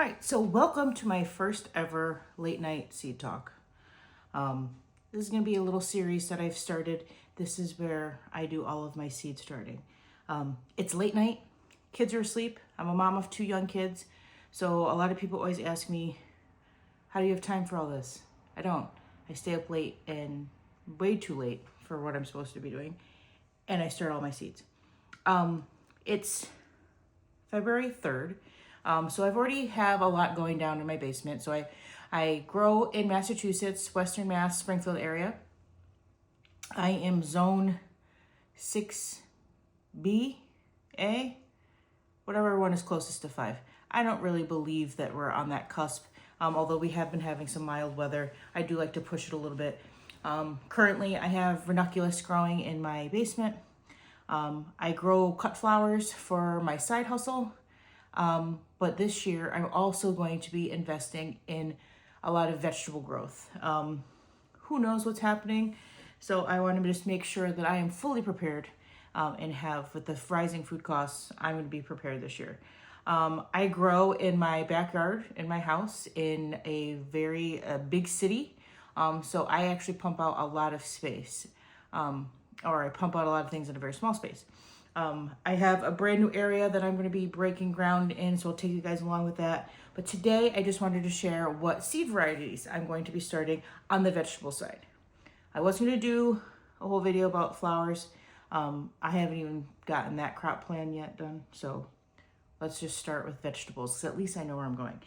Hi, so welcome to my first ever late night seed talk. This is going to be a little series that I've started. This is where I do all of my seed starting. It's late night, kids are asleep. I'm a mom of two young kids, so a lot of people always ask me, how do you have time for all this? I don't. I stay up late and way too late for what I'm supposed to be doing, and I start all my seeds. It's February 3rd. So I've already have a lot going down in my basement. So I grow in Massachusetts, Western Mass, Springfield area. I am zone 6B, A, whatever one is closest to 5. I don't really believe that we're on that cusp. Although we have been having some mild weather, I do like to push it a little bit. Currently, I have ranunculus growing in my basement. I grow cut flowers for my side hustle. But this year, I'm also going to be investing in a lot of vegetable growth. Who knows what's happening? So I want to just make sure that I am fully prepared and have, with the rising food costs, I'm going to be prepared this year. I grow in my backyard, in my house, in a very big city. So I actually pump out a lot of space, or I pump out a lot of things in a very small space. I have a brand new area that I'm going to be breaking ground in, so I'll take you guys along with that. But today, I just wanted to share what seed varieties I'm going to be starting on the vegetable side. I was going to do a whole video about flowers. I haven't even gotten that crop plan yet done, so let's just start with vegetables, because at least I know where I'm going.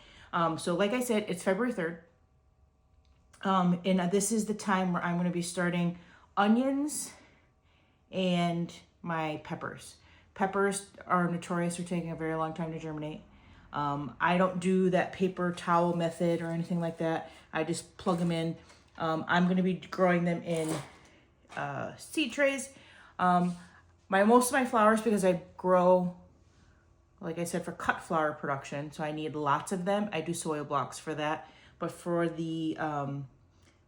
So like I said, it's February 3rd, and this is the time where I'm going to be starting onions and my peppers. Peppers are notorious for taking a very long time to germinate. I don't do that paper towel method or anything like that. I just plug them in. I'm going to be growing them in seed trays. Most of my flowers, because I grow, like I said, for cut flower production, so I need lots of them. I do soil blocks for that. But for the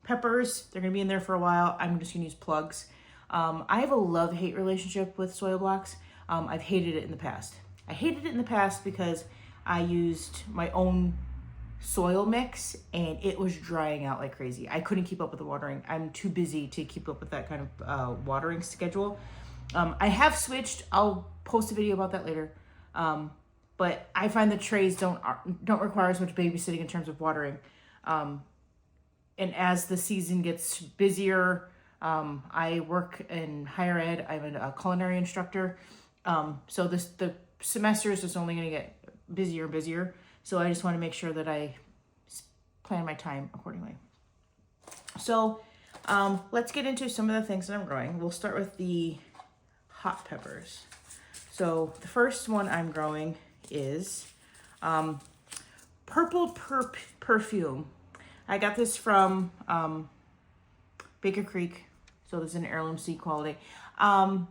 peppers, they're going to be in there for a while. I'm just going to use plugs. I have a love-hate relationship with soil blocks. I've hated it in the past. I hated it in the past because I used my own soil mix and it was drying out like crazy. I couldn't keep up with the watering. I'm too busy to keep up with that kind of watering schedule. I have switched. I'll post a video about that later. But I find the trays don't require as much babysitting in terms of watering. And as the season gets busier, I work in higher ed. I'm a culinary instructor. So the semester is just only going to get busier and busier. So I just want to make sure that I plan my time accordingly. So let's get into some of the things that I'm growing. We'll start with the hot peppers. So the first one I'm growing is Purple Perfume. I got this from Baker Creek. So this is an heirloom seed quality. Some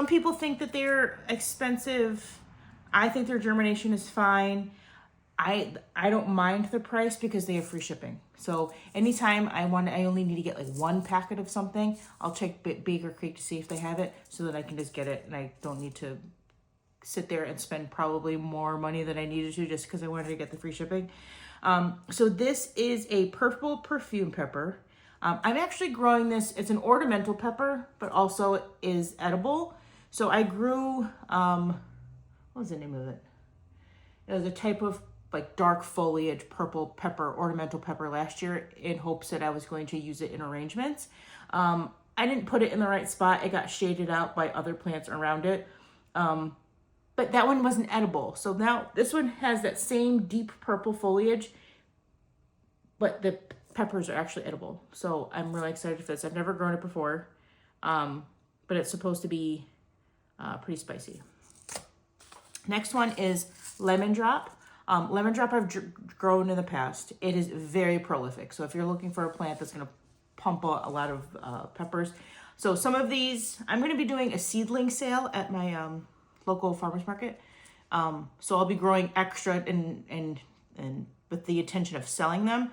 people think that they're expensive. I think their germination is fine. I don't mind the price because they have free shipping. So anytime I only need to get like one packet of something, I'll check Baker Creek to see if they have it so that I can just get it and I don't need to sit there and spend probably more money than I needed to just because I wanted to get the free shipping. So this is a purple perfume pepper. I'm actually growing this. It's an ornamental pepper, but also is edible. So I grew, what was the name of it? It was a type of like dark foliage purple pepper, ornamental pepper last year in hopes that I was going to use it in arrangements. I didn't put it in the right spot. It got shaded out by other plants around it. But that one wasn't edible. So now this one has that same deep purple foliage, but the peppers are actually edible. So I'm really excited for this. I've never grown it before, but it's supposed to be pretty spicy. Next one is lemon drop. Lemon drop I've grown in the past. It is very prolific. So if you're looking for a plant that's going to pump out a lot of peppers. So some of these, I'm going to be doing a seedling sale at my local farmer's market. So I'll be growing extra and with the intention of selling them.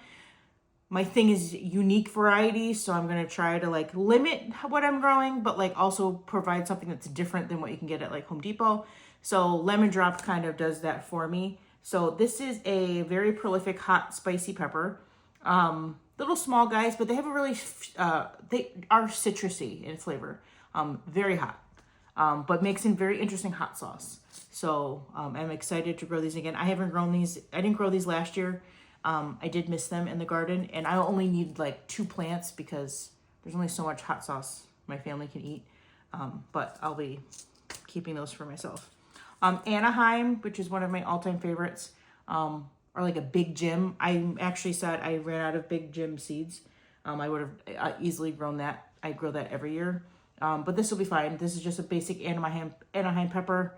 My thing is unique varieties, so I'm going to try to like limit what I'm growing, but like also provide something that's different than what you can get at like Home Depot. So Lemon Drop kind of does that for me. So this is a very prolific hot spicy pepper. Little small guys, but they have a really, they are citrusy in flavor. Very hot, but makes in very interesting hot sauce. So I'm excited to grow these again. I haven't grown these. I didn't grow these last year. I did miss them in the garden, and I only need like 2 plants because there's only so much hot sauce my family can eat. But I'll be keeping those for myself. Anaheim, which is one of my all-time favorites, or like a Big Jim. I actually said I ran out of Big Jim seeds. I would have easily grown that. I grow that every year. But this will be fine. This is just a basic Anaheim pepper.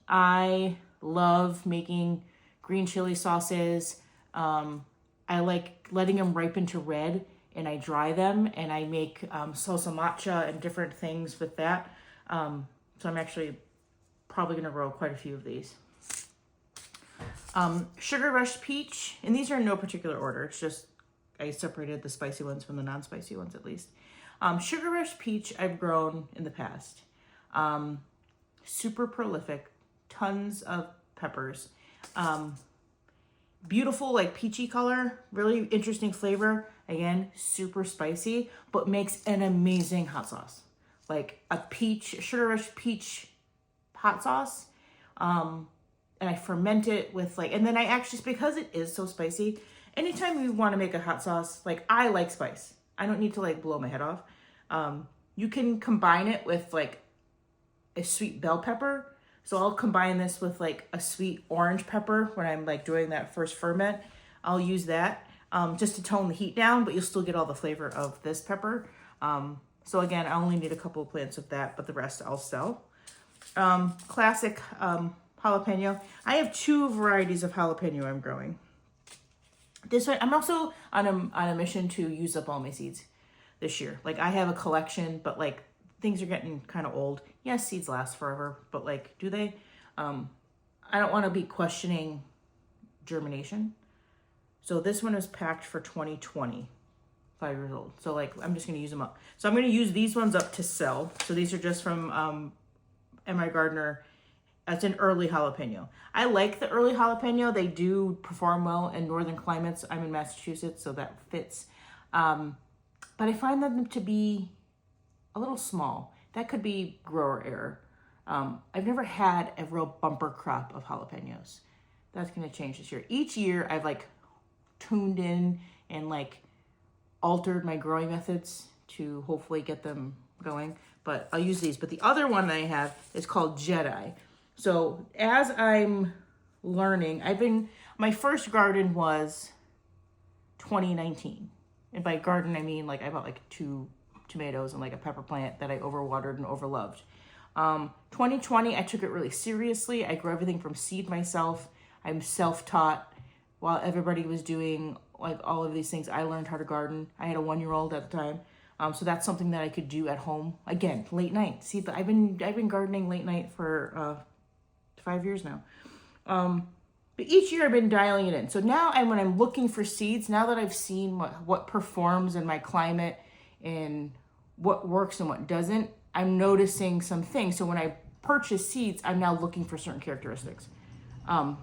I love making green chili sauces. I like letting them ripen to red, and I dry them, and I make salsa matcha and different things with that. So I'm actually probably going to grow quite a few of these. Sugar Rush Peach, and these are in no particular order. It's just I separated the spicy ones from the non-spicy ones at least. Sugar Rush Peach I've grown in the past. Super prolific, tons of peppers. Beautiful, like peachy color, really interesting flavor. Again, super spicy, but makes an amazing hot sauce. Like a Sugar Rush peach hot sauce. And I ferment it with and then I actually, because it is so spicy, anytime you want to make a hot sauce, I like spice. I don't need to blow my head off. You can combine it with a sweet bell pepper. So I'll combine this with a sweet orange pepper when I'm doing that first ferment. I'll use that just to tone the heat down, but you'll still get all the flavor of this pepper. So again, I only need a couple of plants of that, but the rest I'll sell. Classic jalapeno. I have 2 varieties of jalapeno I'm growing. This one, I'm also on a mission to use up all my seeds this year. I have a collection, but things are getting kind of old. Yes, seeds last forever, but do they? I don't want to be questioning germination. So this one is packed for 2020, 5 years old. So I'm just going to use them up. So I'm going to use these ones up to sell. So these are just from M.I. Gardner. It's an early jalapeno. I like the early jalapeno. They do perform well in northern climates. I'm in Massachusetts, so that fits. But I find them to be a little small. That could be grower error. I've never had a real bumper crop of jalapenos. That's going to change this year. Each year I've tuned in and altered my growing methods to hopefully get them going. But I'll use these. But the other one that I have is called Jedi. So as I'm learning, my first garden was 2019. And by garden, I mean I bought 2 tomatoes and a pepper plant that I overwatered and overloved. 2020, I took it really seriously. I grew everything from seed myself. I'm self-taught. While everybody was doing all of these things, I learned how to garden. I had a 1-year-old at the time. So that's something that I could do at home. Again, late night. See, I've been gardening late night for 5 years now. But each year I've been dialing it in. So now when I'm looking for seeds, now that I've seen what performs in my climate and what works and what doesn't, I'm noticing some things. So when I purchase seeds, I'm now looking for certain characteristics.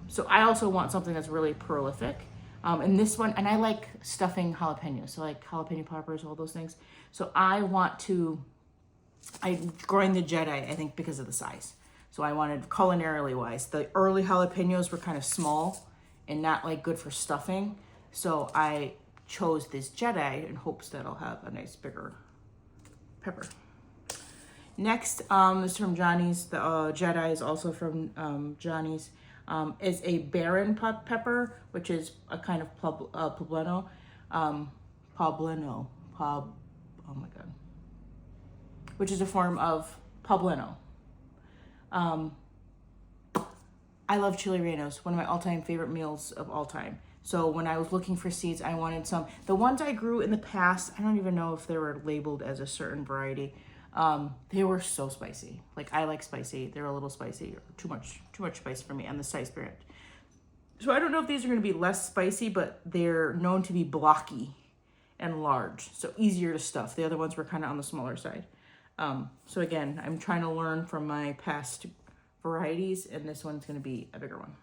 So I also want something that's really prolific. And this one, and I like stuffing jalapenos. So jalapeno poppers, all those things. So I'm growing the Jedi, I think, because of the size. So I wanted, culinarily wise, the early jalapenos were kind of small and not good for stuffing. So I chose this Jedi in hopes that I'll have a nice bigger pepper. Next is from Johnny's. The Jedi is also from Johnny's. Is a Baron pepper, which is a kind of poblano. Oh my God. Which is a form of poblano. I love chili rellenos, one of my all-time favorite meals of all time. So when I was looking for seeds, I wanted some. The ones I grew in the past, I don't even know if they were labeled as a certain variety. They were so spicy. I like spicy. They're a little spicy, too much spice for me on the spice brand. So I don't know if these are going to be less spicy, but they're known to be blocky and large, so easier to stuff. The other ones were kind of on the smaller side. So again, I'm trying to learn from my past varieties, and this one's going to be a bigger one.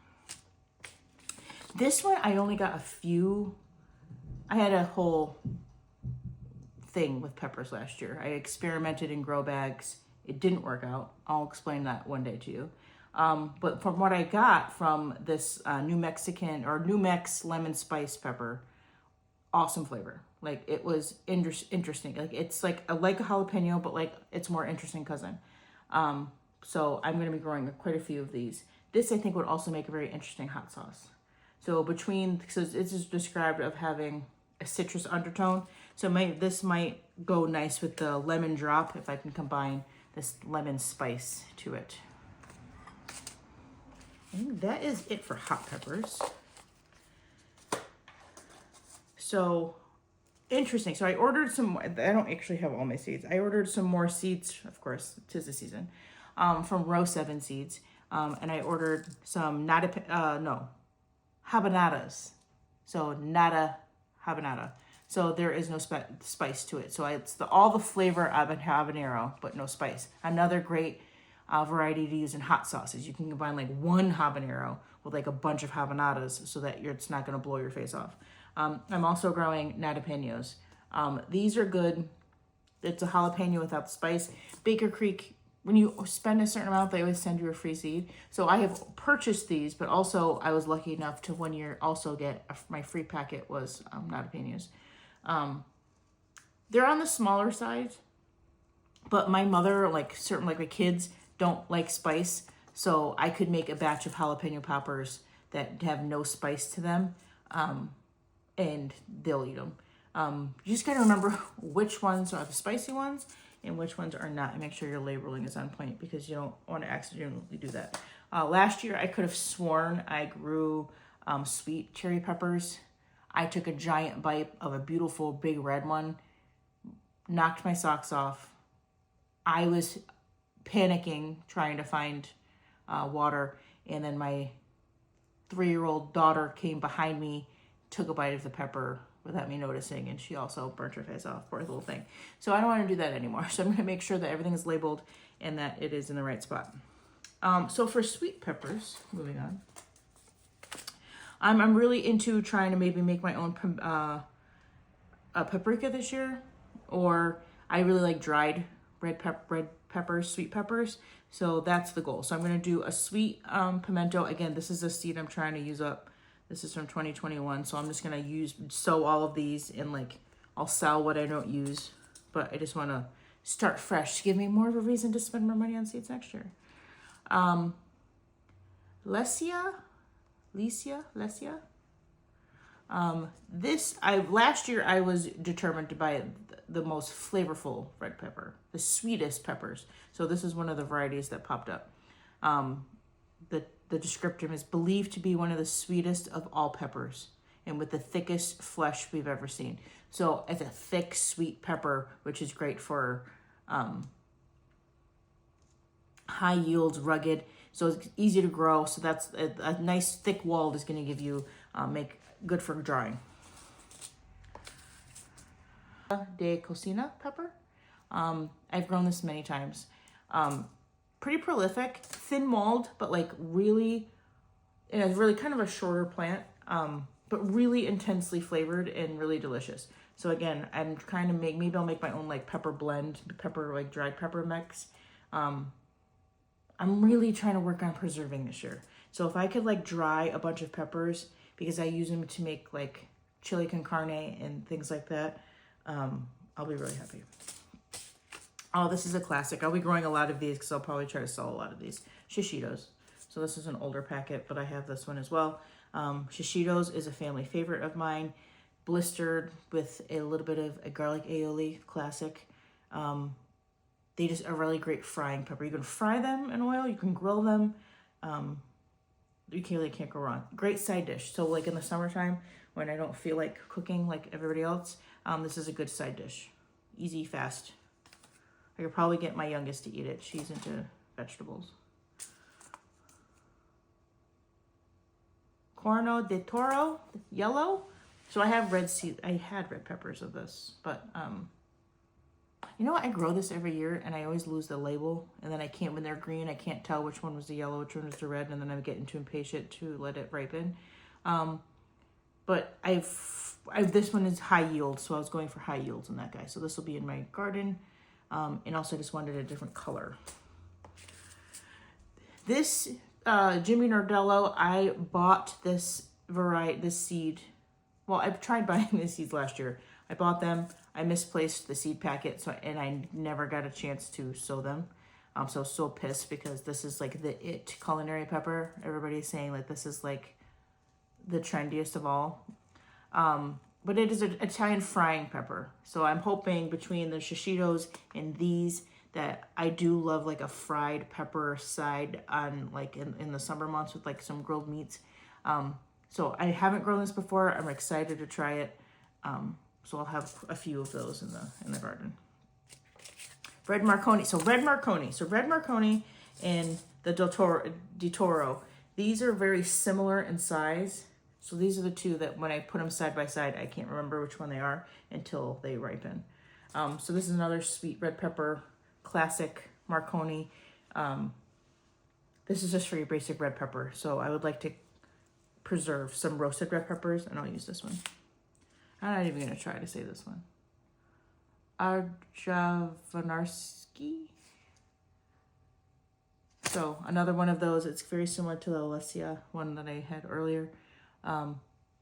This one, I only got a few. I had a whole thing with peppers last year. I experimented in grow bags. It didn't work out. I'll explain that one day to you. But from what I got from this New Mexican or New Mex lemon spice pepper, awesome flavor. Like it was interesting. Like it's like a jalapeno, but like it's more interesting cousin. So I'm going to be growing quite a few of these. This I think would also make a very interesting hot sauce. So this is described of having a citrus undertone. So this might go nice with the lemon drop if I can combine this lemon spice to it. And that is it for hot peppers. So interesting. So I ordered some, I don't actually have all my seeds. I ordered some more seeds, of course, 'tis the season, from Row 7 Seeds. And I ordered some habanadas. So nada habanada. So there is no spice to it. So it's all the flavor of a habanero, but no spice. Another great variety to use in hot sauces. You can combine like one habanero with like a bunch of habanadas so that it's not going to blow your face off. I'm also growing nadapenos. These are good. It's a jalapeno without the spice. Baker Creek, when you spend a certain amount, they always send you a free seed. So I have purchased these, but also I was lucky enough to one year also get my free packet was nadapenos. They're on the smaller side, but my mother, like my kids don't like spice. So I could make a batch of jalapeno poppers that have no spice to them. And they'll eat them. You just got to remember which ones are the spicy ones and which ones are not, and make sure your labeling is on point because you don't want to accidentally do that. Last year, I could have sworn I grew sweet cherry peppers. I took a giant bite of a beautiful big red one, knocked my socks off. I was panicking trying to find water, and then my 3-year-old daughter came behind me, took a bite of the pepper without me noticing, and she also burnt her face off, poor little thing. So I don't want to do that anymore. So I'm going to make sure that everything is labeled and that it is in the right spot. So for sweet peppers, moving on, I'm really into trying to maybe make my own paprika this year, or I really like dried red peppers, sweet peppers. So that's the goal. So I'm going to do a sweet pimento. Again, this is a seed I'm trying to use up. This is from 2021, so I'm just going to sow all of these, and like I'll sell what I don't use, but I just want to start fresh to give me more of a reason to spend more money on seeds next year. Lesia. Last year I was determined to buy the most flavorful red pepper, the sweetest peppers. So this is one of the varieties that popped up. The descriptor is believed to be one of the sweetest of all peppers and with the thickest flesh we've ever seen. So it's a thick, sweet pepper, which is great for high yields, rugged. So it's easy to grow. So that's a nice thick wall is going to give you, make good for drying. De Cocina pepper. I've grown this many times. Pretty prolific, thin mold, but like really, and it's really kind of a shorter plant, but really intensely flavored and really delicious. So again, I'm trying to maybe I'll make my own like pepper blend, like dried pepper mix. I'm really trying to work on preserving this year. So if I could like dry a bunch of peppers, because I use them to make like chili con carne and things like that, I'll be really happy. Oh, this is a classic. I'll be growing a lot of these because I'll probably try to sell a lot of these. Shishitos. So this is an older packet, but I have this one as well. Shishitos is a family favorite of mine. Blistered with a little bit of a garlic aioli, classic. They just are really great frying pepper. You can fry them in oil. You can grill them. You really can't go wrong. Great side dish. So like in the summertime when I don't feel like cooking like everybody else, this is a good side dish. Easy, fast. I could probably get my youngest to eat it. She's into vegetables. Corno de Toro, yellow. So I have I had red peppers of this, but you know what? I grow this every year and I always lose the label. And then when they're green, I can't tell which one was the yellow, which one was the red. And then I get too impatient to let it ripen. But this one is high yield, so I was going for high yields in that guy. So this will be in my garden. And also I just wanted a different color. This Jimmy Nardello, I bought this seed. Well, I've tried buying these seeds last year. I bought them. I misplaced the seed packet, and I never got a chance to sow them. So I was so pissed because this is like the culinary pepper. Everybody's saying like this is like the trendiest of all. But it is an Italian frying pepper. So I'm hoping between the shishitos and these that I do love like a fried pepper side on like in the summer months with like some grilled meats. So I haven't grown this before. I'm excited to try it. So I'll have a few of those in the garden. Red Marconi. So red Marconi and the Di Toro. These are very similar in size. So these are the two that when I put them side by side, I can't remember which one they are until they ripen. So this is another sweet red pepper, classic Marconi. This is just for your basic red pepper. So I would like to preserve some roasted red peppers, and I'll use this one. I'm not even going to try to say this one. Arjavanarski. So another one of those. It's very similar to the Alessia one that I had earlier.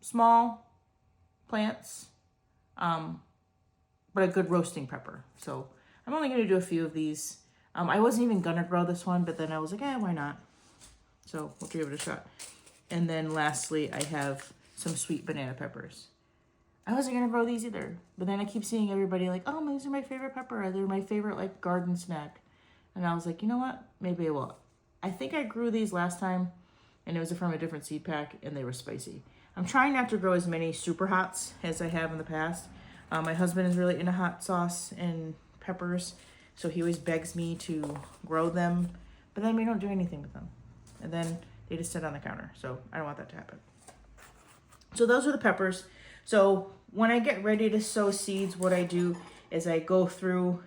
Small plants, but a good roasting pepper. So I'm only going to do a few of these. I wasn't even going to grow this one, but then I was like, why not? So we'll give it a shot. And then lastly, I have some sweet banana peppers. I wasn't going to grow these either, but then I keep seeing everybody like, oh, these are my favorite pepper. They're my favorite like garden snack. And I was like, you know what? Maybe I will. I think I grew these last time and it was from a different seed pack and they were spicy. I'm trying not to grow as many super hots as I have in the past. My husband is really into hot sauce and peppers, so he always begs me to grow them, but then we don't do anything with them. And then they just sit on the counter, so I don't want that to happen. So those are the peppers. So when I get ready to sow seeds, what I do is I go through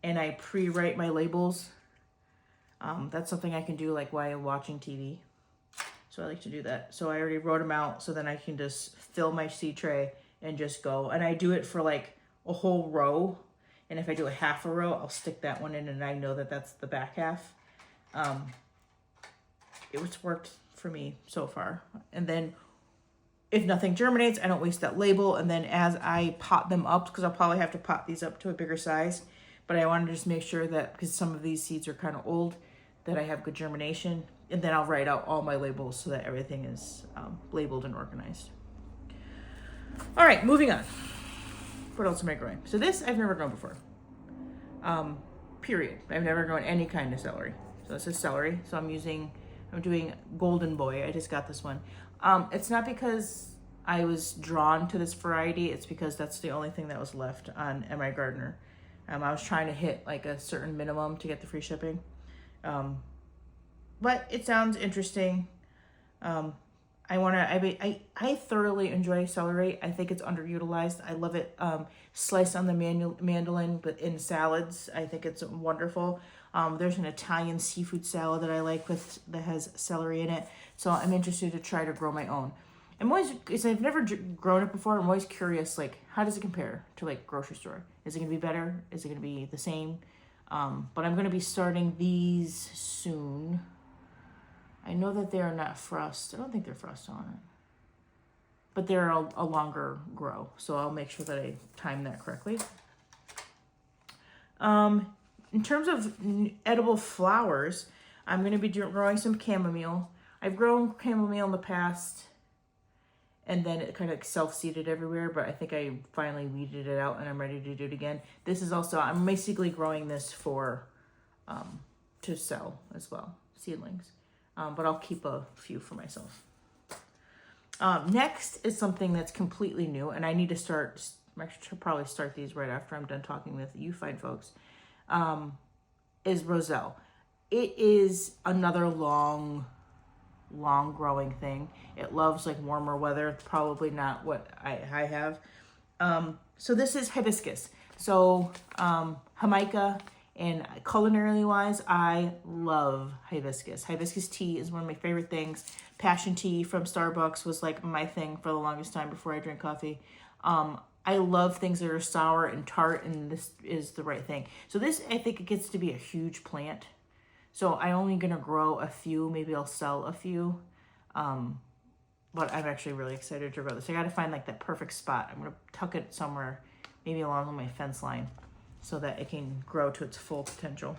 and I pre-write my labels. That's something I can do like while I'm watching TV. So I like to do that. So I already wrote them out, so then I can just fill my seed tray and just go. And I do it for like a whole row. And if I do a half a row, I'll stick that one in and I know that that's the back half. It's worked for me so far. And then if nothing germinates, I don't waste that label. And then as I pot them up, because I'll probably have to pot these up to a bigger size, but I want to just make sure that, because some of these seeds are kind of old, that I have good germination. And then I'll write out all my labels so that everything is labeled and organized. All right, moving on. What else am I growing? So this I've never grown before. Period. I've never grown any kind of celery. So this is celery. So I'm doing Golden Boy. I just got this one. It's not because I was drawn to this variety. It's because that's the only thing that was left on MI Gardener. I was trying to hit like a certain minimum to get the free shipping. But it sounds interesting. I thoroughly enjoy celery. I think it's underutilized. I love it sliced on the mandolin, but in salads. I think it's wonderful. There's an Italian seafood salad that I like that has celery in it. So I'm interested to try to grow my own. I've never grown it before. I'm always curious, like, how does it compare to like grocery store? Is it gonna be better? Is it gonna be the same? But I'm gonna be starting these soon. I know that they are not frost. I don't think they're frost tolerant, but they're a longer grow. So I'll make sure that I time that correctly. In terms of edible flowers, I'm going to be growing some chamomile. I've grown chamomile in the past, and then it kind of self-seeded everywhere, but I think I finally weeded it out and I'm ready to do it again. This is also, I'm basically growing this for, to sell as well, seedlings. But I'll keep a few for myself. Next is something that's completely new, and I need to I should probably start these right after I'm done talking with you fine folks, is roselle. It is another long growing thing. It loves like warmer weather. It's probably not what I have. So this is hibiscus. So Jamaica And culinarily wise, I love hibiscus. Hibiscus tea is one of my favorite things. Passion tea from Starbucks was like my thing for the longest time before I drank coffee. I love things that are sour and tart, and this is the right thing. So this, I think it gets to be a huge plant. So I'm only going to grow a few. Maybe I'll sell a few. But I'm actually really excited to grow this. I got to find like that perfect spot. I'm going to tuck it somewhere, maybe along my fence line, so that it can grow to its full potential.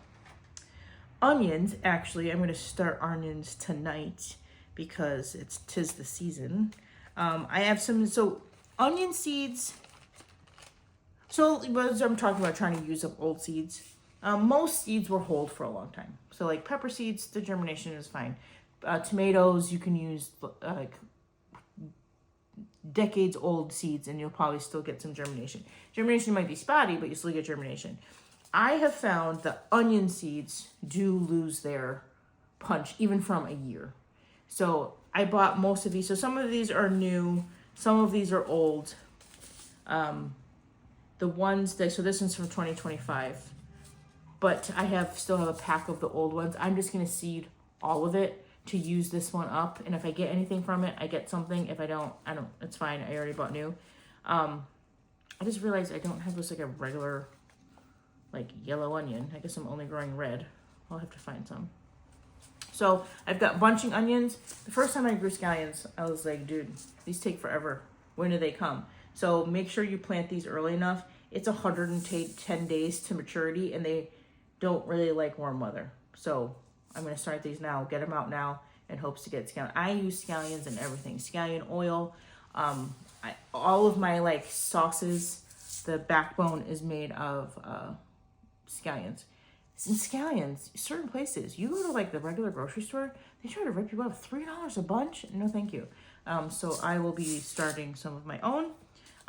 Onions, actually, I'm going to start onions tonight because tis the season. I have some, so onion seeds. So as I'm talking about trying to use up old seeds, most seeds will hold for a long time. So like pepper seeds, the germination is fine. Tomatoes, you can use like decades old seeds and you'll probably still get some germination. Germination might be spotty, but you still get germination. I have found that onion seeds do lose their punch even from a year. So I bought most of these. So some of these are new, some of these are old. The ones that, so this one's from 2025, but I still have a pack of the old ones. I'm just gonna seed all of it to use this one up, and if I get anything from it, I get something. If I don't, it's fine. I already bought new. I just realized I don't have this like a regular like yellow onion. I guess I'm only growing red. I'll have to find some. So I've got bunching onions. The first time I grew scallions, I was like, dude, these take forever. When do they come? So make sure you plant these early enough. It's 110 days to maturity, and they don't really like warm weather. So I'm going to start these now, get them out now, in hopes to get scallions. I use scallions in everything. Scallion oil. All of my like sauces, the backbone is made of scallions. In scallions, certain places, you go to like the regular grocery store, they try to rip you off $3 a bunch. No, thank you. So I will be starting some of my own.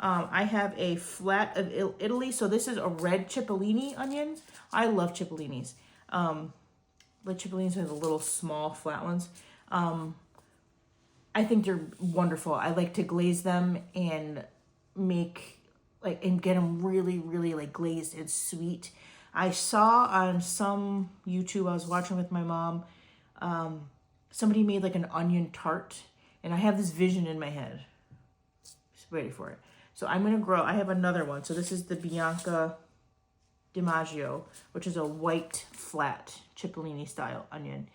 I have a flat of Italy. So this is a red cipollini onions. I love cipollinis. The cipollinis are the little small flat ones. I think they're wonderful. I like to glaze them and make like, and get them really, really like glazed and sweet. I saw on some YouTube I was watching with my mom, somebody made like an onion tart, and I have this vision in my head. Just ready for it. So I'm going to grow, I have another one. So this is the Bianca DiMaggio, which is a white flat cipollini style onion.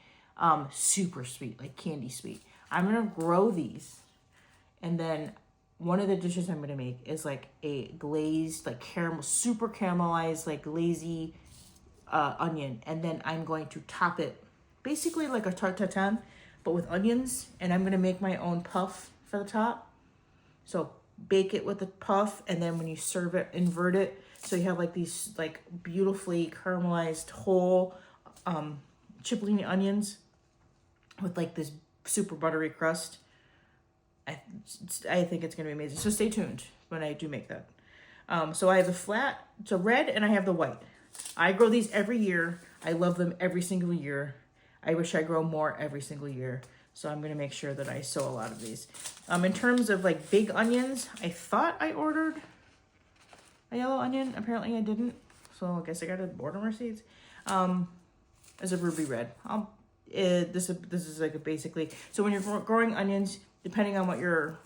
Super sweet, like candy sweet. I'm going to grow these. And then one of the dishes I'm going to make is like a glazed, like caramel, super caramelized, like glazy onion. And then I'm going to top it basically like a tarte tatin, but with onions. And I'm going to make my own puff for the top. So bake it with the puff, and then when you serve it, invert it. So you have like these like beautifully caramelized whole cipollini onions with like this super buttery crust. I think it's going to be amazing. So stay tuned when I do make that. So I have the flat, so red, and I have the white. I grow these every year. I love them every single year. I wish I grow more every single year. So I'm going to make sure that I sow a lot of these. In terms of like big onions, I thought I ordered a yellow onion. Apparently I didn't. So I guess I got to order more seeds. As a ruby red. This is like a basically, so when you're growing onions, depending on what your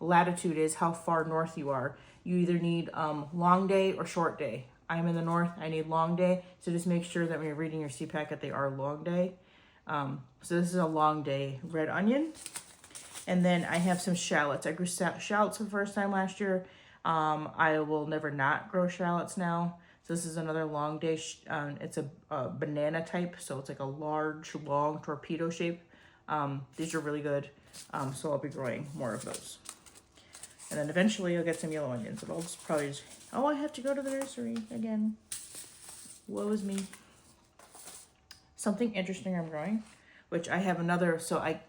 latitude is, how far north you are, you either need long day or short day. I'm in the north, I need long day. So just make sure that when you're reading your seed packet, they are long day. So this is a long day red onion. And then I have some shallots. I grew shallots for the first time last year. I will never not grow shallots now. So this is another long day. It's a banana type. So it's like a large, long torpedo shape. These are really good. So I'll be growing more of those. And then eventually I'll get some yellow onions. But I'll just probably just, oh, I have to go to the nursery again. Woe is me. Something interesting I'm growing, which I have another. So I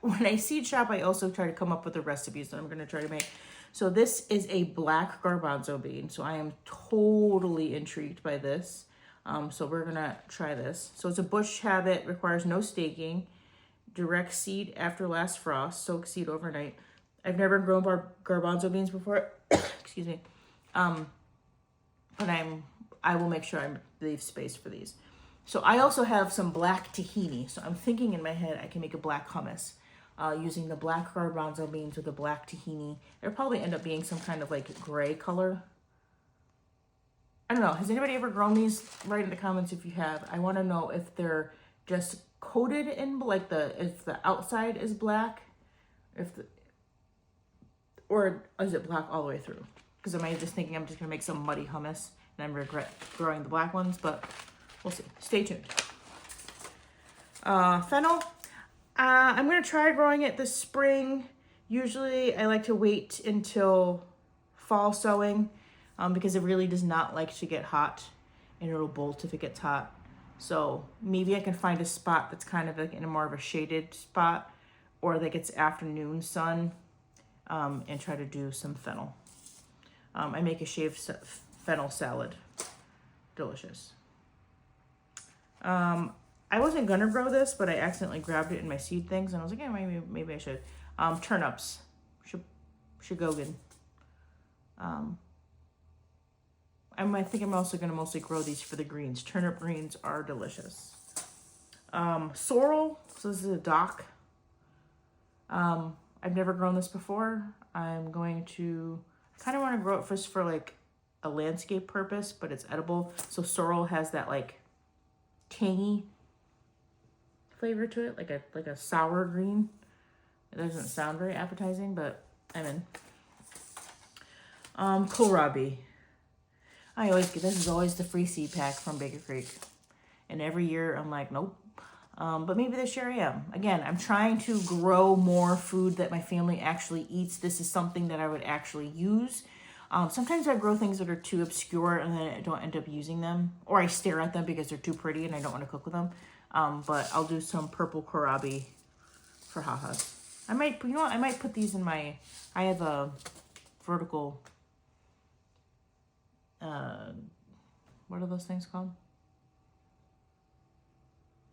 when I seed shop, I also try to come up with the recipes that I'm going to try to make. So this is a black garbanzo bean. So I am totally intrigued by this. So we're going to try this. So it's a bush habit, requires no staking, direct seed after last frost, soak seed overnight. I've never grown garbanzo beans before. Excuse me. But I will make sure I leave space for these. So I also have some black tahini. So I'm thinking in my head I can make a black hummus using the black garbanzo beans with the black tahini. It'll probably end up being some kind of like gray color. I don't know. Has anybody ever grown these? Write in the comments if you have. I want to know if they're just coated in like if the outside is black, or is it black all the way through? Because am I just thinking I'm just gonna make some muddy hummus and I regret growing the black ones, but we'll see. Stay tuned. Fennel. I'm gonna try growing it this spring. Usually I like to wait until fall sowing because it really does not like to get hot and it'll bolt if it gets hot. So maybe I can find a spot that's kind of like in a more of a shaded spot or that gets afternoon sun and try to do some fennel. I make a shaved fennel salad. Delicious. I wasn't gonna grow this, but I accidentally grabbed it in my seed things and I was like, yeah, maybe I should. Turnips. Shikogan. I think I'm also gonna mostly grow these for the greens. Turnip greens are delicious. Sorrel. So this is a dock. I've never grown this before. I'm going to kind of want to grow it first for like a landscape purpose, but it's edible. So sorrel has that like tangy flavor to it, like a sour green. It doesn't sound very appetizing, but I'm in. Kohlrabi. This is always the free seed pack from Baker Creek. And every year I'm like, nope. But maybe this year I am. Again, I'm trying to grow more food that my family actually eats. This is something that I would actually use. Sometimes I grow things that are too obscure and then I don't end up using them. Or I stare at them because they're too pretty and I don't want to cook with them. But I'll do some purple kohlrabi for ha-has. I might put these in I have a vertical, what are those things called?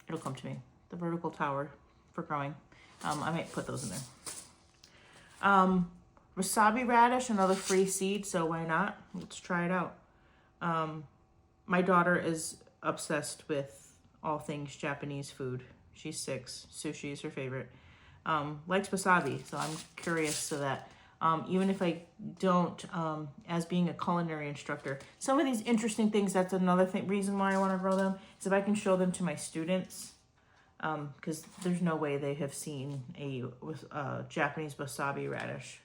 It'll come to me. The vertical tower for growing. I might put those in there. Wasabi radish, another free seed, so why not? Let's try it out. My daughter is obsessed with all things Japanese food. She's 6. Sushi is her favorite. Likes wasabi, so I'm curious to that. Even if I don't, as being a culinary instructor, some of these interesting things, that's another reason why I want to grow them, is if I can show them to my students, because there's no way they have seen a Japanese wasabi radish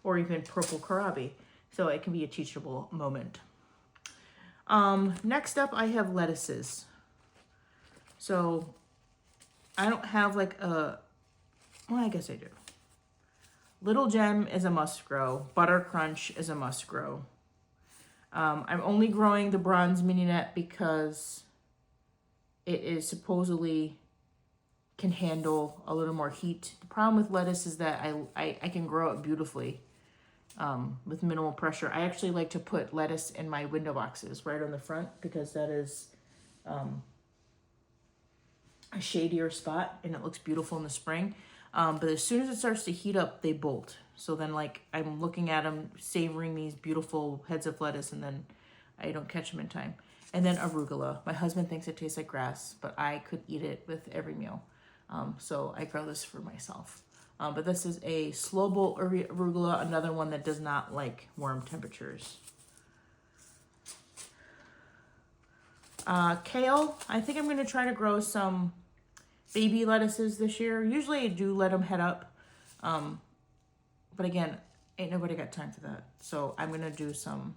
or even purple kohlrabi. So it can be a teachable moment. Next up, I have lettuces. So I don't have like well, I guess I do. Little Gem is a must grow. Butter Crunch is a must grow. I'm only growing the bronze mignonette because it is supposedly can handle a little more heat. The problem with lettuce is that I can grow it beautifully with minimal pressure. I actually like to put lettuce in my window boxes right on the front because that is a shadier spot and it looks beautiful in the spring. But as soon as it starts to heat up, they bolt. So then like I'm looking at them, savoring these beautiful heads of lettuce, and then I don't catch them in time. And then arugula. My husband thinks it tastes like grass, but I could eat it with every meal. So I grow this for myself. But this is a slow bolt arugula, another one that does not like warm temperatures. Kale. I think I'm going to try to grow some baby lettuces this year. Usually I do let them head up. But again, ain't nobody got time for that. So I'm going to do some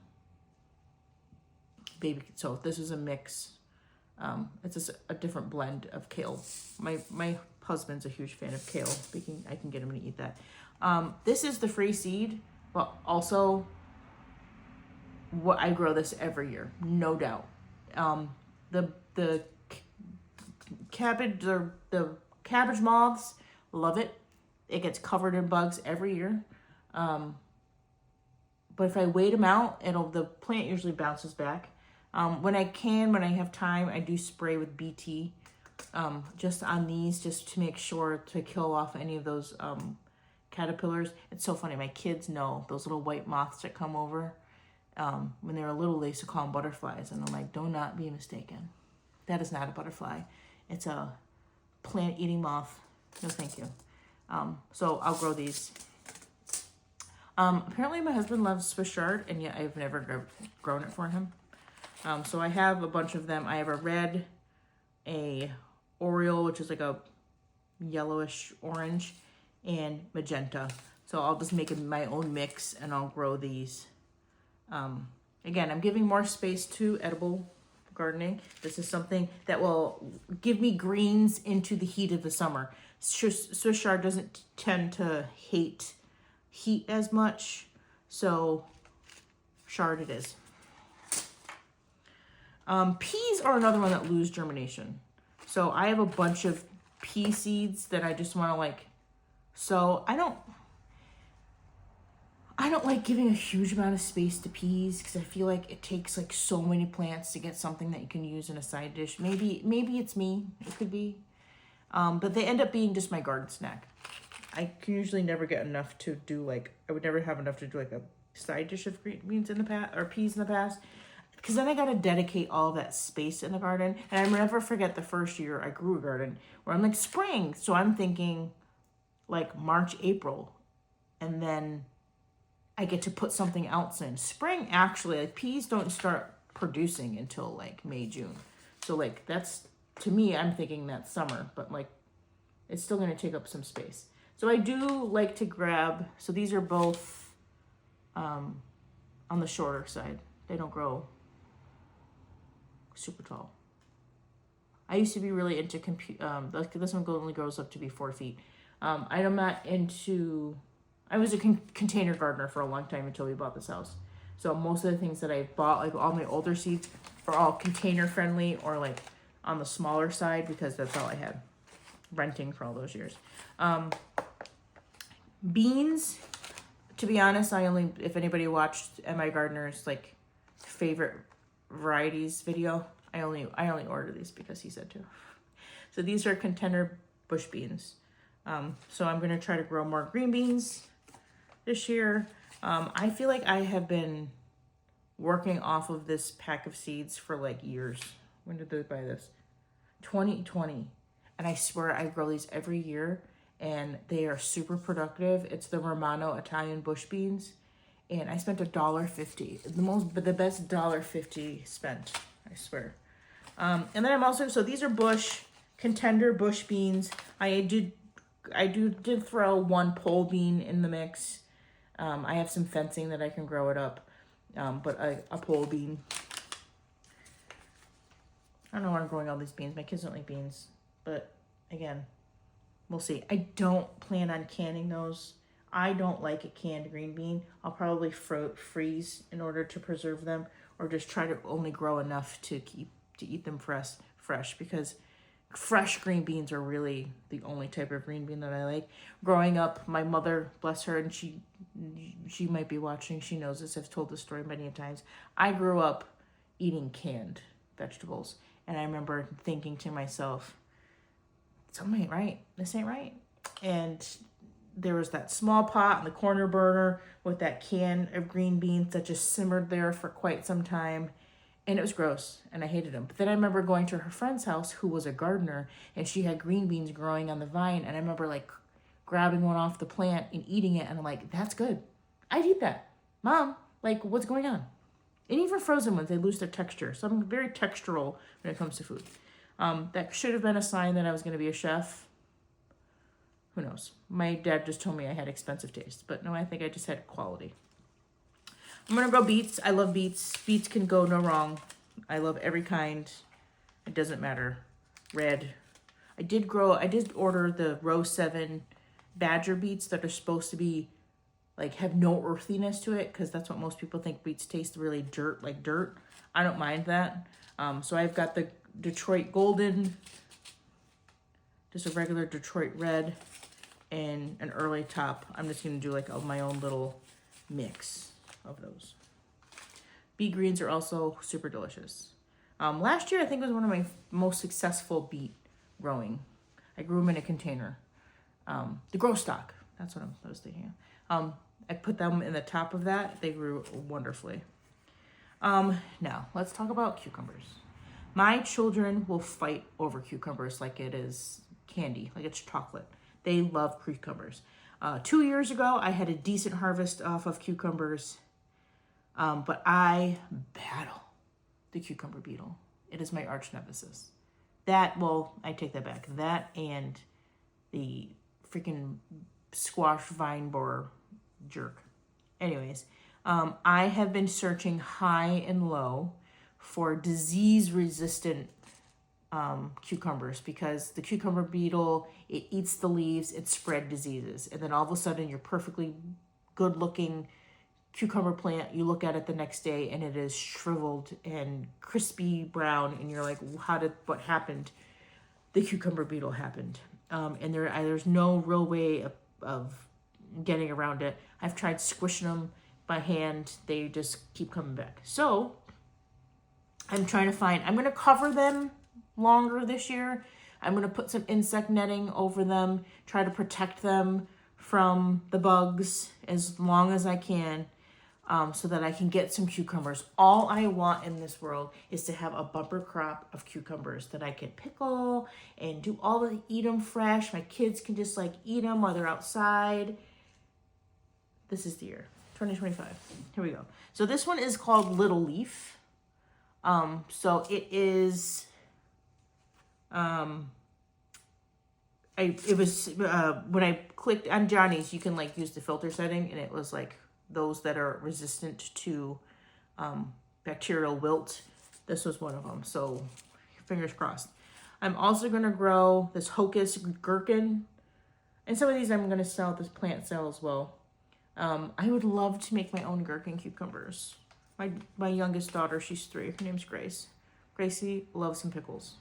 baby. So this is a mix. It's just a different blend of kale. My husband's a huge fan of kale. I can get him to eat that. This is the free seed, but also what I grow this every year, no doubt. The cabbage, the cabbage moths, love it. It gets covered in bugs every year. But if I wait them out, the plant usually bounces back. When I have time, I do spray with BT, just on these, just to make sure to kill off any of those, caterpillars. It's so funny. My kids know those little white moths that come over. When they were little, they used to call them butterflies. And I'm like, do not be mistaken. That is not a butterfly. It's a plant-eating moth. No, thank you. So I'll grow these. Apparently my husband loves Swiss chard, and yet I've never grown it for him. So I have a bunch of them. I have a red, a Oriole, which is like a yellowish orange, and magenta. So I'll just make my own mix, and I'll grow these. Again, I'm giving more space to edible gardening. This is something that will give me greens into the heat of the summer. Swiss chard doesn't tend to hate heat as much, so chard it is. Peas are another one that lose germination. So I have a bunch of pea seeds that I just want to like sow. I don't like giving a huge amount of space to peas because I feel like it takes like so many plants to get something that you can use in a side dish. Maybe it's me. It could be. But they end up being just my garden snack. I can usually never get enough to do like, I would never have enough to do like a side dish of green beans in the past, or peas in the past. Because then I got to dedicate all that space in the garden. And I never forget the first year I grew a garden where I'm like spring. So I'm thinking like March, April. And then I get to put something else in. Spring, actually, like peas don't start producing until like May, June. So like that's, to me, I'm thinking that's summer. But like it's still going to take up some space. So I do like to grab, so these are both on the shorter side. They don't grow super tall. I used to be really into this one only grows up to be 4 feet. I'm not into, I was a container gardener for a long time until we bought this house. So most of the things that I bought, like all my older seeds, are all container friendly or like on the smaller side because that's all I had renting for all those years. Beans, to be honest, if anybody watched MI Gardener's like favorite varieties video, I only order these because he said to. So these are contender bush beans. So I'm gonna try to grow more green beans this year. I feel like I have been working off of this pack of seeds for like years. When did they buy this? 2020. And I swear I grow these every year and they are super productive. It's the Romano Italian bush beans. And I spent $1.50. The best $1.50 spent, I swear. And then I'm also, so these are contender bush beans. I did throw one pole bean in the mix. I have some fencing that I can grow it up. But a pole bean. I don't know why I'm growing all these beans. My kids don't like beans. But again, we'll see. I don't plan on canning those. I don't like a canned green bean. I'll probably freeze in order to preserve them, or just try to only grow enough to eat them fresh because fresh green beans are really the only type of green bean that I like. Growing up, my mother, bless her, and she might be watching, she knows this, I've told this story many times. I grew up eating canned vegetables, and I remember thinking to myself, something ain't right. This ain't right. And there was that small pot in the corner burner with that can of green beans that just simmered there for quite some time. And it was gross, and I hated them. But then I remember going to her friend's house, who was a gardener, and she had green beans growing on the vine. And I remember like grabbing one off the plant and eating it. And I'm like, that's good. I'd eat that. Mom, like, what's going on? And even frozen ones, they lose their texture. So I'm very textural when it comes to food. That should have been a sign that I was going to be a chef. Who knows? My dad just told me I had expensive taste. But no, I think I just had quality. I'm going to grow beets. I love beets. Beets can go no wrong. I love every kind. It doesn't matter. Red. I did order the Row 7 Badger beets that are supposed to be, like, have no earthiness to it, because that's what most people think beets taste, really like dirt. I don't mind that. So I've got the Detroit Golden, just a regular Detroit Red, and an early top. I'm just going to do like my own little mix of those. Beet greens are also super delicious. Last year, I think was one of my most successful beet growing. I grew them in a container. The grow stock, that's what I was thinking of. I put them in the top of that. They grew wonderfully. Now let's talk about cucumbers. My children will fight over cucumbers like it is candy, like it's chocolate. They love cucumbers. 2 years ago, I had a decent harvest off of cucumbers, but I battle the cucumber beetle. It is my arch nemesis. I take that back. That and the freaking squash vine borer jerk. Anyways, I have been searching high and low for disease-resistant cucumbers, because the cucumber beetle, it eats the leaves, it spread diseases, and then all of a sudden your perfectly good-looking cucumber plant, you look at it the next day and it is shriveled and crispy brown, and you're like, what happened? The cucumber beetle happened, and there's no real way of getting around it. I've tried squishing them by hand, they just keep coming back. So I'm going to cover them longer this year. I'm going to put some insect netting over them, try to protect them from the bugs as long as I can, so that I can get some cucumbers. All I want in this world is to have a bumper crop of cucumbers that I can pickle and eat them fresh. My kids can just eat them while they're outside. This is the year, 2025. Here we go. So this one is called Little Leaf. So it is, when I clicked on Johnny's, you can use the filter setting, and it was those that are resistant to, bacterial wilt. This was one of them. So fingers crossed. I'm also going to grow this Hocus gherkin, and some of these I'm going to sell at this plant sale as well. I would love to make my own gherkin cucumbers. My youngest daughter, she's 3. Her name's Grace. Gracie loves some pickles.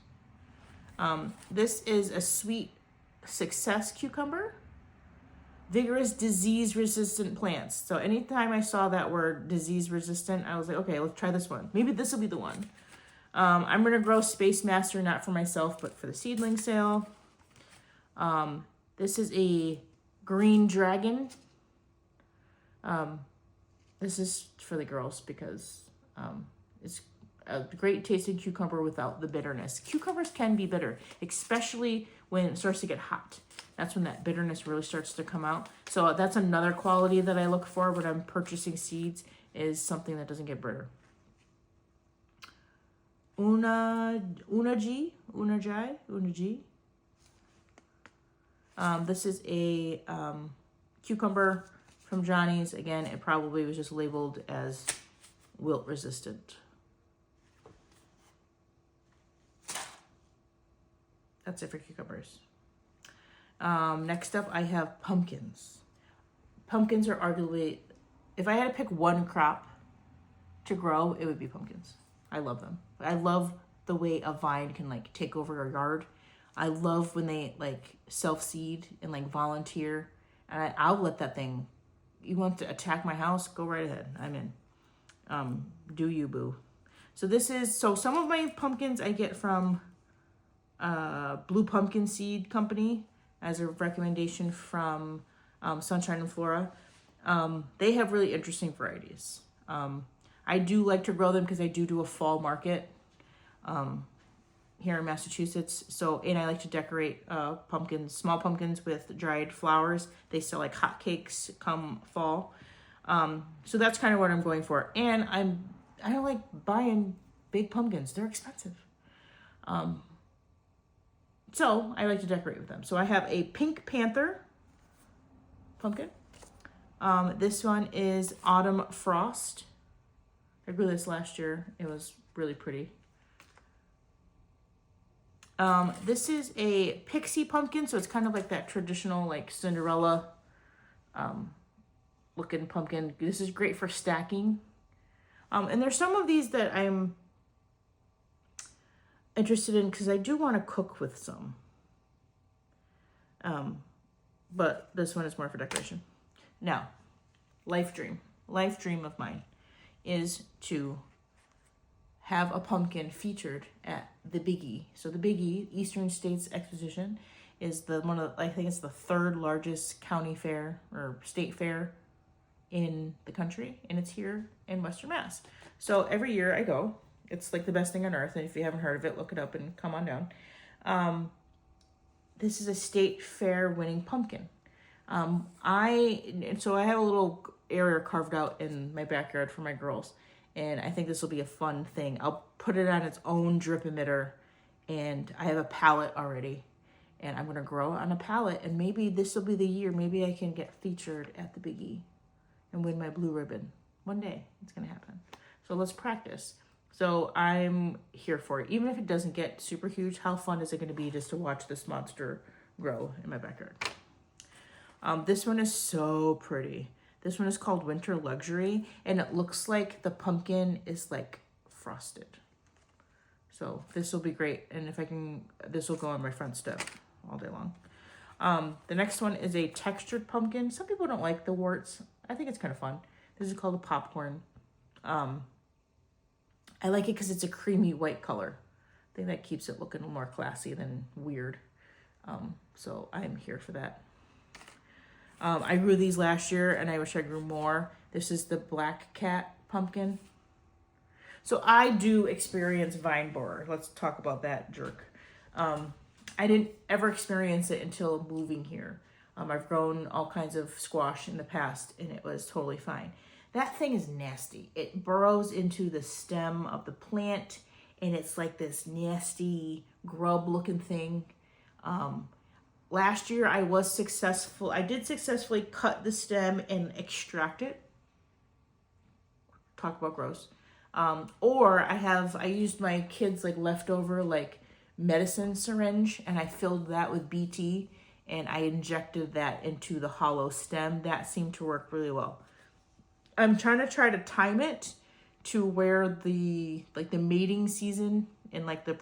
This is a sweet success cucumber. Vigorous disease-resistant plants. So anytime I saw that word disease-resistant, I was like, okay, let's try this one. Maybe this will be the one. I'm going to grow Space Master, not for myself, but for the seedling sale. This is a green dragon. This is for the girls because it's a great tasting cucumber without the bitterness. Cucumbers can be bitter, especially when it starts to get hot. That's when that bitterness really starts to come out. So that's another quality that I look for when I'm purchasing seeds, is something that doesn't get bitter. Unagi. This is a cucumber from Johnny's. Again, it probably was just labeled as wilt resistant. That's it for cucumbers. Next up, I have pumpkins. Pumpkins are arguably, if I had to pick one crop to grow, it would be pumpkins. I love them. I love the way a vine can take over your yard. I love when they self-seed and volunteer. And I'll let that thing, you want to attack my house? Go right ahead. I'm in. Do you, boo. So some of my pumpkins I get from Blue Pumpkin Seed Company as a recommendation from Sunshine and Flora. They have really interesting varieties. I do like to grow them because I do a fall market here in Massachusetts. And I like to decorate small pumpkins with dried flowers. They sell like hotcakes come fall. So that's kind of what I'm going for. And I don't like buying big pumpkins. They're expensive. So I like to decorate with them. So I have a Pink Panther pumpkin. This one is Autumn Frost. I grew this last year. It was really pretty. This is a Pixie pumpkin, so it's kind of like that traditional Cinderella looking pumpkin. This is great for stacking. And there's some of these that I'm interested in because I do want to cook with some. But this one is more for decoration. Now, life dream of mine is to have a pumpkin featured at the Biggie. So the Biggie, Eastern States Exposition, is I think it's the third largest county fair or state fair in the country, and it's here in Western Mass. So every year I go. It's like the best thing on earth, and if you haven't heard of it, look it up and come on down. This is a state fair winning pumpkin. So I have a little area carved out in my backyard for my girls, and I think this will be a fun thing. I'll put it on its own drip emitter, and I have a pallet already, and I'm gonna grow on a pallet, and maybe this will be the year. Maybe I can get featured at the Big E and win my blue ribbon. One day it's gonna happen. So let's practice. So I'm here for it. Even if it doesn't get super huge, how fun is it gonna be just to watch this monster grow in my backyard? This one is so pretty. This one is called Winter Luxury, and it looks like the pumpkin is like frosted. So this will be great, and if I can, this will go on my front step all day long. The next one is a textured pumpkin. Some people don't like the warts. I think it's kind of fun. This is called a popcorn. I like it because it's a creamy white color. I think that keeps it looking more classy than weird. So I'm here for that. I grew these last year, and I wish I grew more. This is the Black Cat pumpkin. So I do experience vine borer. Let's talk about that jerk. I didn't ever experience it until moving here. I've grown all kinds of squash in the past, and it was totally fine. That thing is nasty. It burrows into the stem of the plant, and it's like this nasty grub-looking thing. Last year I was successful. I did successfully cut the stem and extract it. Talk about gross. Or I used my kids' like leftover like medicine syringe, and I filled that with BT, and I injected that into the hollow stem. That seemed to work really well. I'm trying to time it to where the mating season and like the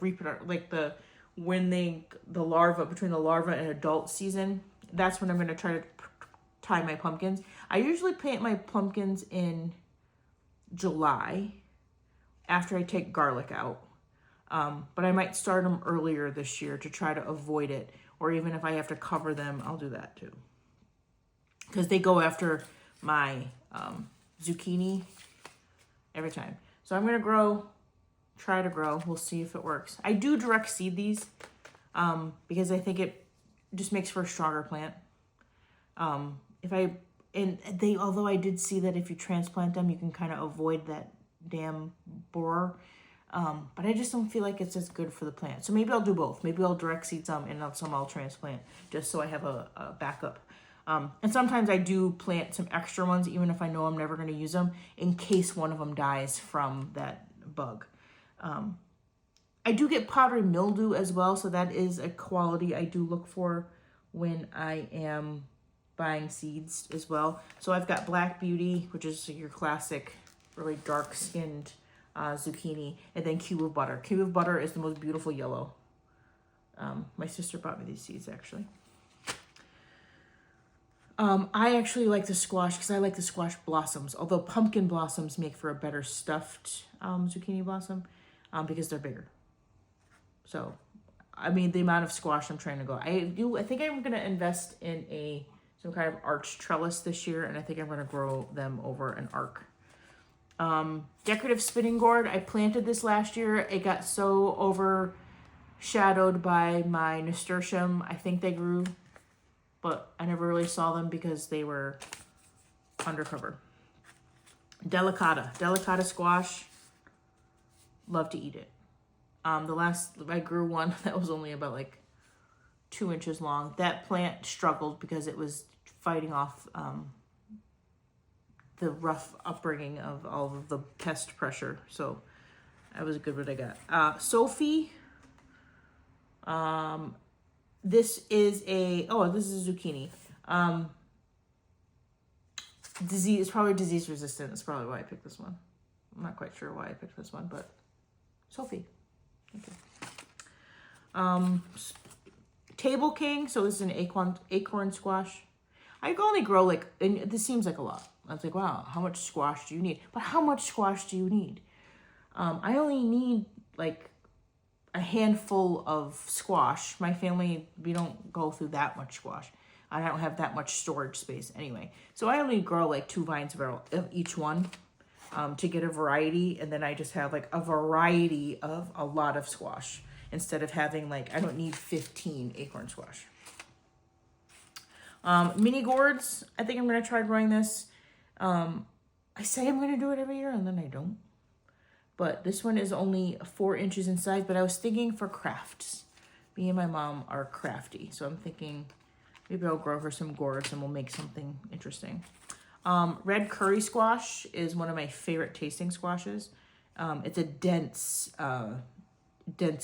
the larva, between the larva and adult season, that's when I'm going to try to tie my pumpkins. I usually plant my pumpkins in July after I take garlic out. But I might start them earlier this year to try to avoid it. Or even if I have to cover them, I'll do that too. Because they go after my zucchini every time. So I'm going to try to grow. We'll see if it works. I do direct seed these because I think it just makes for a stronger plant. Although I did see that if you transplant them, you can kind of avoid that damn borer. But I just don't feel like it's as good for the plant. So maybe I'll do both. Maybe I'll direct seed some and some I'll transplant just so I have a backup. And sometimes I do plant some extra ones, even if I know I'm never going to use them, in case one of them dies from that bug. I do get powdery mildew as well, so that is a quality I do look for when I am buying seeds as well. So I've got Black Beauty, which is your classic, really dark-skinned zucchini, and then Cube of Butter. Cube of Butter is the most beautiful yellow. My sister bought me these seeds, actually. I actually like the squash because I like the squash blossoms, although pumpkin blossoms make for a better stuffed zucchini blossom because they're bigger. So, I mean, the amount of squash I'm trying to go. I think I'm going to invest in some kind of arch trellis this year, and I think I'm going to grow them over an arc. Decorative spinning gourd. I planted this last year. It got so overshadowed by my nasturtium. I think they grew, but I never really saw them because they were undercover. Delicata squash. Love to eat it. I grew one that was only about like 2 inches long. That plant struggled because it was fighting off the rough upbringing of all of the pest pressure. So that was good what I got. Sophie. This is a zucchini. It's probably disease resistant. That's probably why I picked this one. I'm not quite sure why I picked this one, but Sophie. Okay. Table King. So this is an acorn squash. I can only grow and this seems like a lot. I was like, wow, how much squash do you need? But how much squash do you need? I only need like a handful of squash. My family, we don't go through that much squash. I don't have that much storage space anyway. So I only grow like 2 vines of each one to get a variety. And then I just have like a variety of a lot of squash instead of having like, I don't need 15 acorn squash. Mini gourds, I think I'm going to try growing this. I say I'm going to do it every year and then I don't. But this one is only 4 inches in size, but I was thinking for crafts. Me and my mom are crafty, so I'm thinking maybe I'll grow her some gourds and we'll make something interesting. Red curry squash is one of my favorite tasting squashes. It's a dense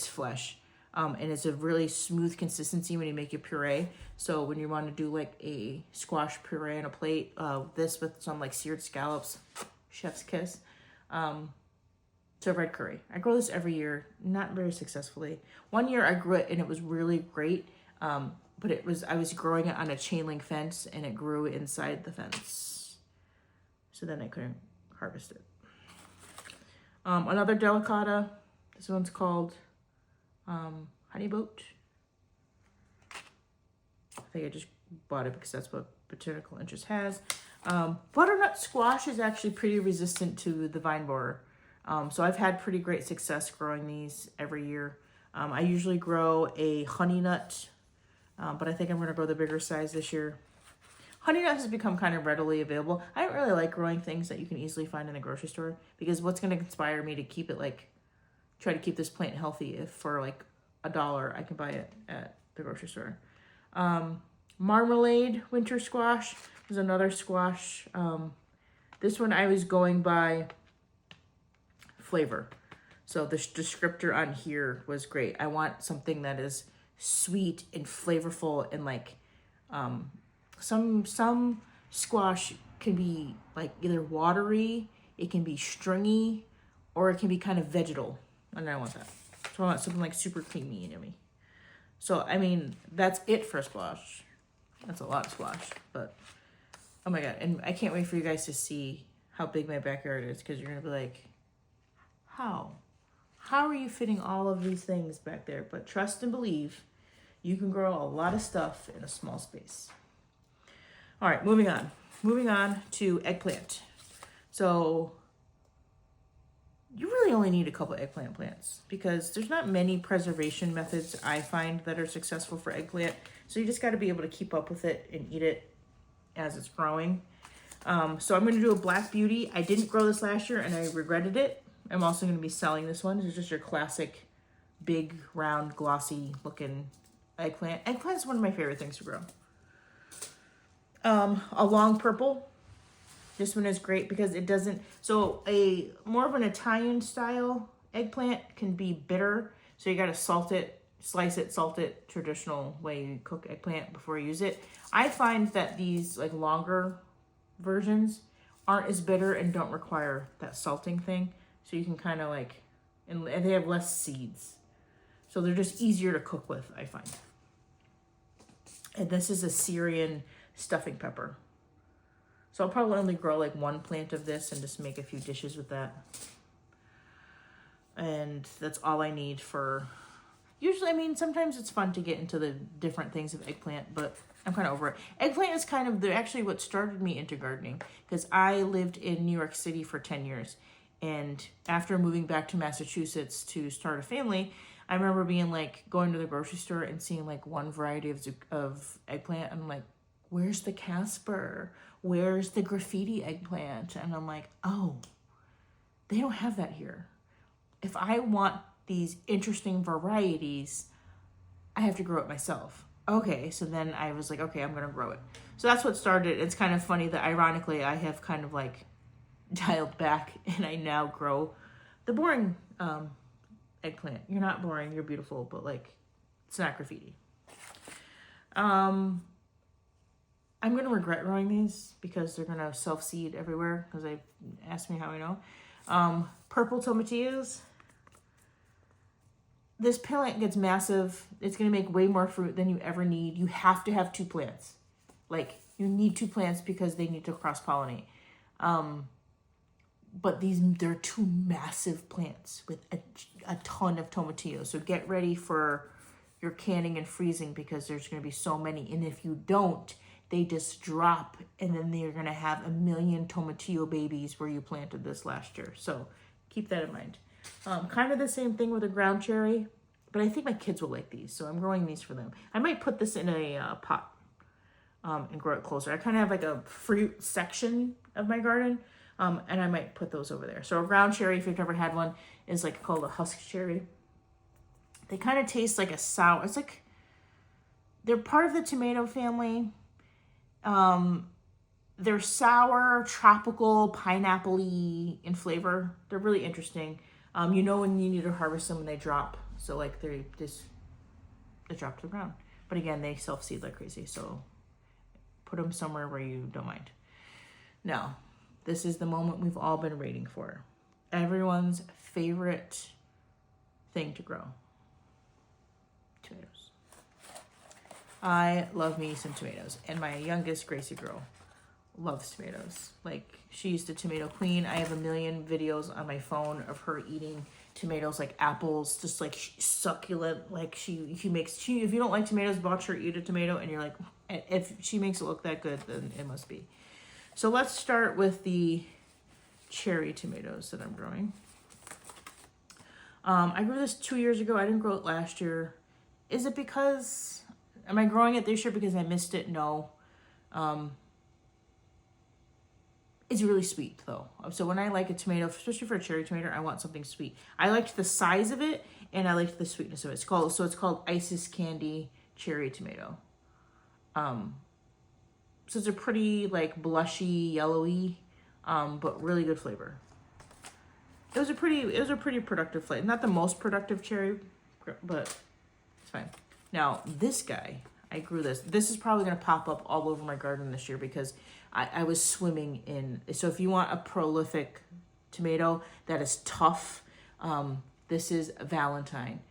flesh, and it's a really smooth consistency when you make your puree. So when you want to do like a squash puree on a plate, this with some like seared scallops, chef's kiss. So red curry. I grow this every year, not very successfully. One year I grew it and it was really great, but I was growing it on a chain link fence and it grew inside the fence. So then I couldn't harvest it. Another delicata, this one's called Honey Boat. I think I just bought it because that's what botanical interest has. Butternut squash is actually pretty resistant to the vine borer. So I've had pretty great success growing these every year. I usually grow a honey nut, but I think I'm going to grow the bigger size this year. Honey nut has become kind of readily available. I don't really like growing things that you can easily find in the grocery store because what's going to inspire me to keep it try to keep this plant healthy if for like $1 I can buy it at the grocery store. Marmalade winter squash is another squash. This one I was going by flavor. So the descriptor on here was great. I want something that is sweet and flavorful and like some squash can be like either watery, it can be stringy, or it can be kind of vegetal. And I want that. So I want something like super creamy and yummy. So I mean that's it for squash. That's a lot of squash, but oh my god, and I can't wait for you guys to see how big my backyard is because you're gonna be like, how are you fitting all of these things back there? But trust and believe, you can grow a lot of stuff in a small space. All right, moving on to eggplant. So you really only need a couple eggplant plants because there's not many preservation methods I find that are successful for eggplant. So you just got to be able to keep up with it and eat it as it's growing. So I'm going to do a Black Beauty. I didn't grow this last year and I regretted it. I'm also going to be selling this one. It's just your classic big, round, glossy looking eggplant. Eggplant is one of my favorite things to grow. A long purple. This one is great because it doesn't, so a more of an Italian style eggplant can be bitter. So you got to salt it, slice it, salt it, traditional way you cook eggplant before you use it. I find that these like longer versions aren't as bitter and don't require that salting thing. So you can kind of like, and they have less seeds. So they're just easier to cook with, I find. And this is a Syrian stuffing pepper. So I'll probably only grow like 1 plant of this and just make a few dishes with that. And that's all I need for, usually, I mean, sometimes it's fun to get into the different things of eggplant, but I'm kind of over it. Eggplant is kind of actually what started me into gardening because I lived in New York City for 10 years. And after moving back to Massachusetts to start a family, I remember being like going to the grocery store and seeing like one variety of eggplant. I'm like, where's the Casper? Where's the graffiti eggplant? And I'm like, oh, they don't have that here. If I want these interesting varieties, I have to grow it myself. Okay, so then I was like, okay, I'm going to grow it. So that's what started. It's kind of funny that ironically I have kind of like dialed back and I now grow the boring eggplant. You're not boring, you're beautiful, but like it's not graffiti. I'm gonna regret growing these because they're gonna self-seed everywhere because they asked me how I know. Purple tomatillos. This plant gets massive. It's gonna make way more fruit than you ever need. You have to have 2 plants. Like you need 2 plants because they need to cross-pollinate. But they're 2 massive plants with a ton of tomatillos. So get ready for you're canning and freezing because there's going to be so many. And if you don't, they just drop, and then they're going to have a million tomatillo babies where you planted this last year. So keep that in mind. Kind of the same thing with a ground cherry, but I think my kids will like these, so I'm growing these for them. I might put this in a pot and grow it closer. I kind of have like a fruit section of my garden, and I might put those over there. So a ground cherry, if you've never had one, is like called a husk cherry. They kind of taste like a sour. It's like they're part of the tomato family. They're sour, tropical, pineapple-y in flavor. They're really interesting. You know when you need to harvest them when they drop. So like they drop to the ground. But again, they self-seed like crazy. So put them somewhere where you don't mind. Now, this is the moment we've all been waiting for. Everyone's favorite thing to grow. Tomatoes. I love me some tomatoes. And my youngest, Gracie girl, loves tomatoes. Like, she's the tomato queen. I have a million videos on my phone of her eating tomatoes like apples, just like succulent. Like if you don't like tomatoes, watch her eat a tomato, and you're like, if she makes it look that good, then it must be. So let's start with the cherry tomatoes that I'm growing. I grew this 2 years ago. I didn't grow it last year. Is it because, am I growing it this year because I missed it? No. It's really sweet though. So when I like a tomato, especially for a cherry tomato, I want something sweet. I liked the size of it and I liked the sweetness of it. It's called Isis Candy Cherry Tomato. So it's a pretty like blushy, yellowy, but really good flavor. It was a pretty productive flavor. Not the most productive cherry, but it's fine. Now this guy, I grew this. This is probably gonna pop up all over my garden this year because I was swimming in. So if you want a prolific tomato that is tough, this is Valentine.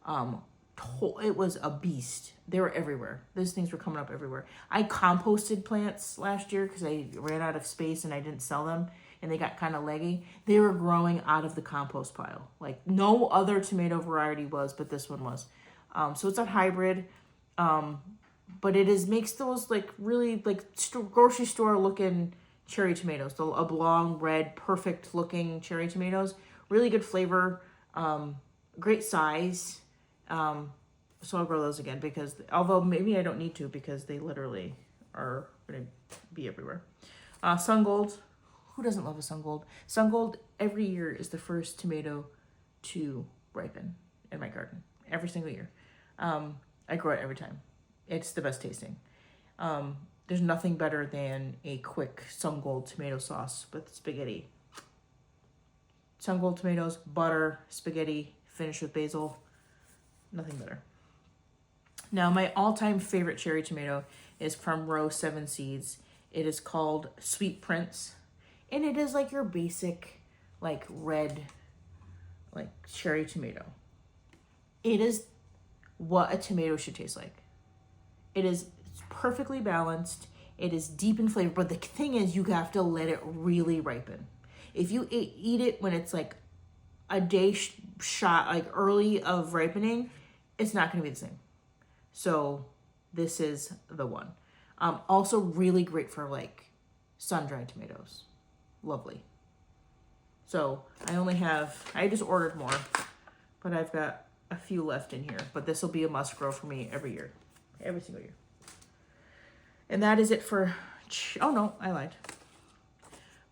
It was a beast. They were everywhere. Those things were coming up everywhere. I composted plants last year because I ran out of space and I didn't sell them, and they got kind of leggy. They were growing out of the compost pile. Like no other tomato variety was, but this one was. So it's a hybrid. But makes those like really like grocery store looking cherry tomatoes. The oblong, red, perfect looking cherry tomatoes. Really good flavor. Great size. So I'll grow those again because although maybe I don't need to because they literally are going to be everywhere. Sun Gold. Who doesn't love a Sun Gold? Sun Gold every year is the first tomato to ripen in my garden. Every single year. I grow it every time. It's the best tasting. There's nothing better than a quick Sun Gold tomato sauce with spaghetti. Sun Gold tomatoes, butter, spaghetti, finished with basil. Nothing better. Now, my all-time favorite cherry tomato is from Row 7 Seeds. It is called Sweet Prince. And it is like your basic, like red, like cherry tomato. It is what a tomato should taste like. It is perfectly balanced. It is deep in flavor. But the thing is, you have to let it really ripen. If you eat it when it's like a day shot, like early of ripening, it's not going to be the same. So this is the one. Also really great for like sun-dried tomatoes. Lovely. So I just ordered more, but I've got a few left in here. But this will be a must grow for me every year. Every single year. And that is it for, oh no, I lied.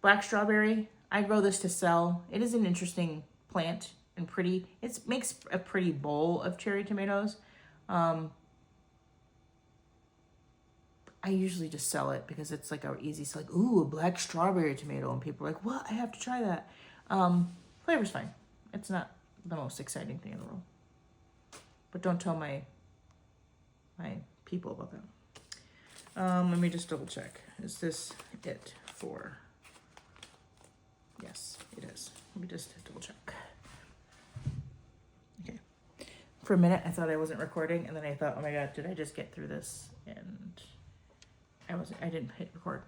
Black strawberry. I grow this to sell. It is an interesting plant and pretty. It makes a pretty bowl of cherry tomatoes. I usually just sell it because it's like a easy, like, ooh, a black strawberry tomato. And people are like, what? I have to try that. Flavor's fine. It's not the most exciting thing in the world. But don't tell my people about that. Let me just double check. Is this it for? Yes, it is. Let me just double check. Okay. For a minute, I thought I wasn't recording, and then I thought, oh my God, did I just get through this? And I didn't hit record.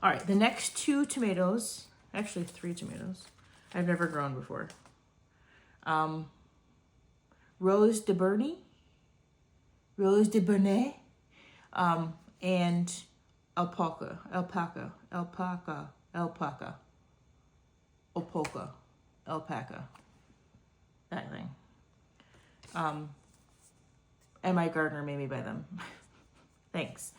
All right, the next two tomatoes, actually 3 tomatoes, I've never grown before. Rose de Bernie, Rose de Bernay, and alpaca, that thing. And my gardener made me buy them. Thanks.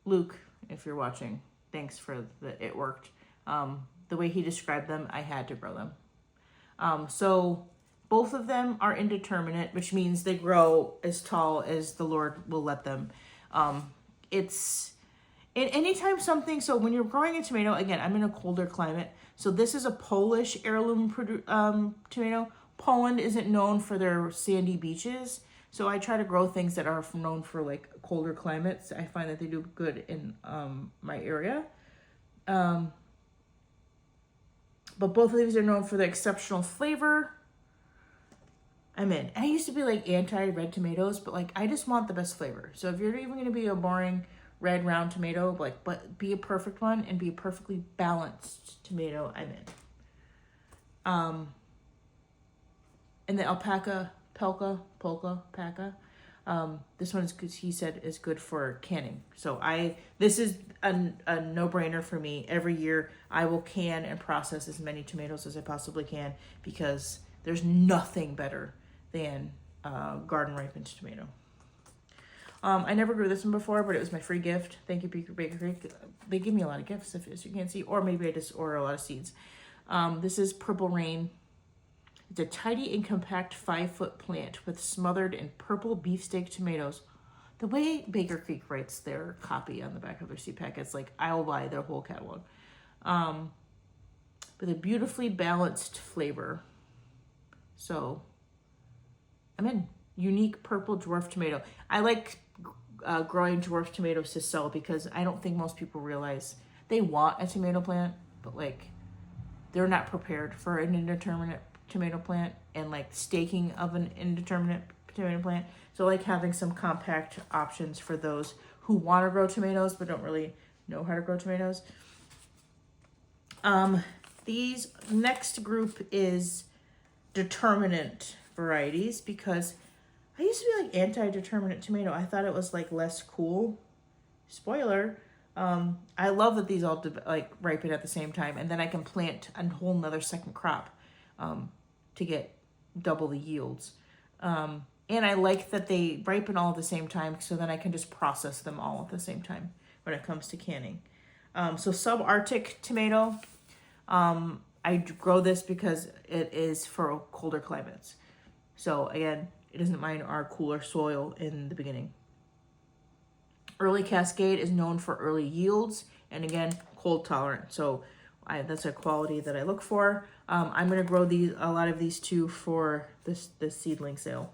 Luke, if you're watching, thanks for it worked. The way he described them, I had to grow them. So both of them are indeterminate, which means they grow as tall as the Lord will let them. It's anytime something, so when you're growing a tomato, again, I'm in a colder climate. So this is a Polish heirloom tomato. Poland isn't known for their sandy beaches. So I try to grow things that are known for like colder climates. I find that they do good in my area. But both of these are known for the exceptional flavor. I'm in. I used to be like anti-red tomatoes, but like I just want the best flavor. So if you're even going to be a boring red round tomato, like but be a perfect one and be a perfectly balanced tomato, I'm in. And the alpaca, polka. This one is good. He said is good for canning. So this is a no-brainer for me. Every year I will can and process as many tomatoes as I possibly can because there's nothing better than garden ripened tomato. I never grew this one before, but it was my free gift. Thank you, Baker Creek. They give me a lot of gifts, as you can see, or maybe I just order a lot of seeds. This is Purple Rain. It's a tidy and compact 5-foot plant with smothered in purple beefsteak tomatoes. The way Baker Creek writes their copy on the back of their seed packets, like I will buy their whole catalog. With a beautifully balanced flavor. So, I'm in. Unique purple dwarf tomato. I like growing dwarf tomatoes to sell because I don't think most people realize they want a tomato plant, but like they're not prepared for an indeterminate tomato plant and like staking of an indeterminate tomato plant. So like having some compact options for those who want to grow tomatoes but don't really know how to grow tomatoes. These next group is determinate varieties because I used to be like anti-determinate tomato. I thought it was like less cool. Spoiler. I love that these all like ripen at the same time, and then I can plant a whole nother second crop to get double the yields. And I like that they ripen all at the same time, so then I can just process them all at the same time when it comes to canning. So subarctic tomato, I grow this because it is for colder climates. So again, it doesn't mind our cooler soil in the beginning. Early Cascade is known for early yields and again, cold tolerant. So that's a quality that I look for. I'm going to grow a lot of these too for this seedling sale.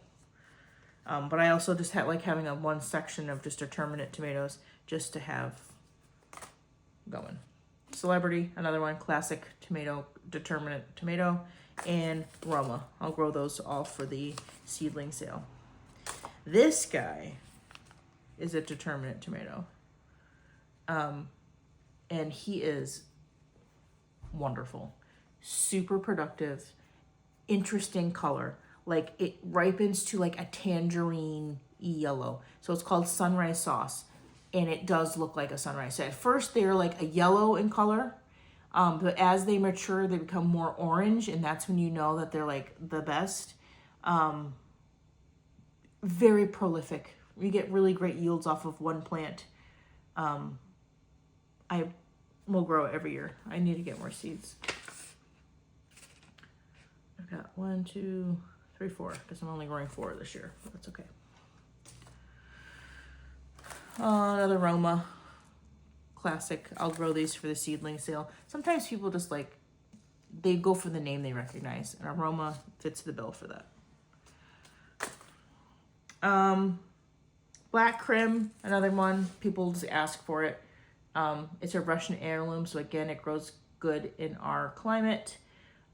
But I also just like having one section of just determinate tomatoes just to have going. Celebrity, another one, classic tomato, determinate tomato, and Roma. I'll grow those all for the seedling sale. This guy is a determinate tomato. And he is wonderful. Super productive, interesting color. Like it ripens to like a tangerine yellow. So it's called sunrise sauce. And it does look like a sunrise. So at first they're like a yellow in color. But as they mature, they become more orange. And that's when you know that they're like the best. Very prolific. We get really great yields off of one plant. I will grow it every year. I need to get more seeds. I've got 1, 2, 3, 4. Because I'm only growing 4 this year. But that's okay. Another Roma. Classic. I'll grow these for the seedling sale. Sometimes people just like, they go for the name they recognize. And Aroma fits the bill for that. Black Krim, another one. People just ask for it. It's a Russian heirloom. So again, it grows good in our climate.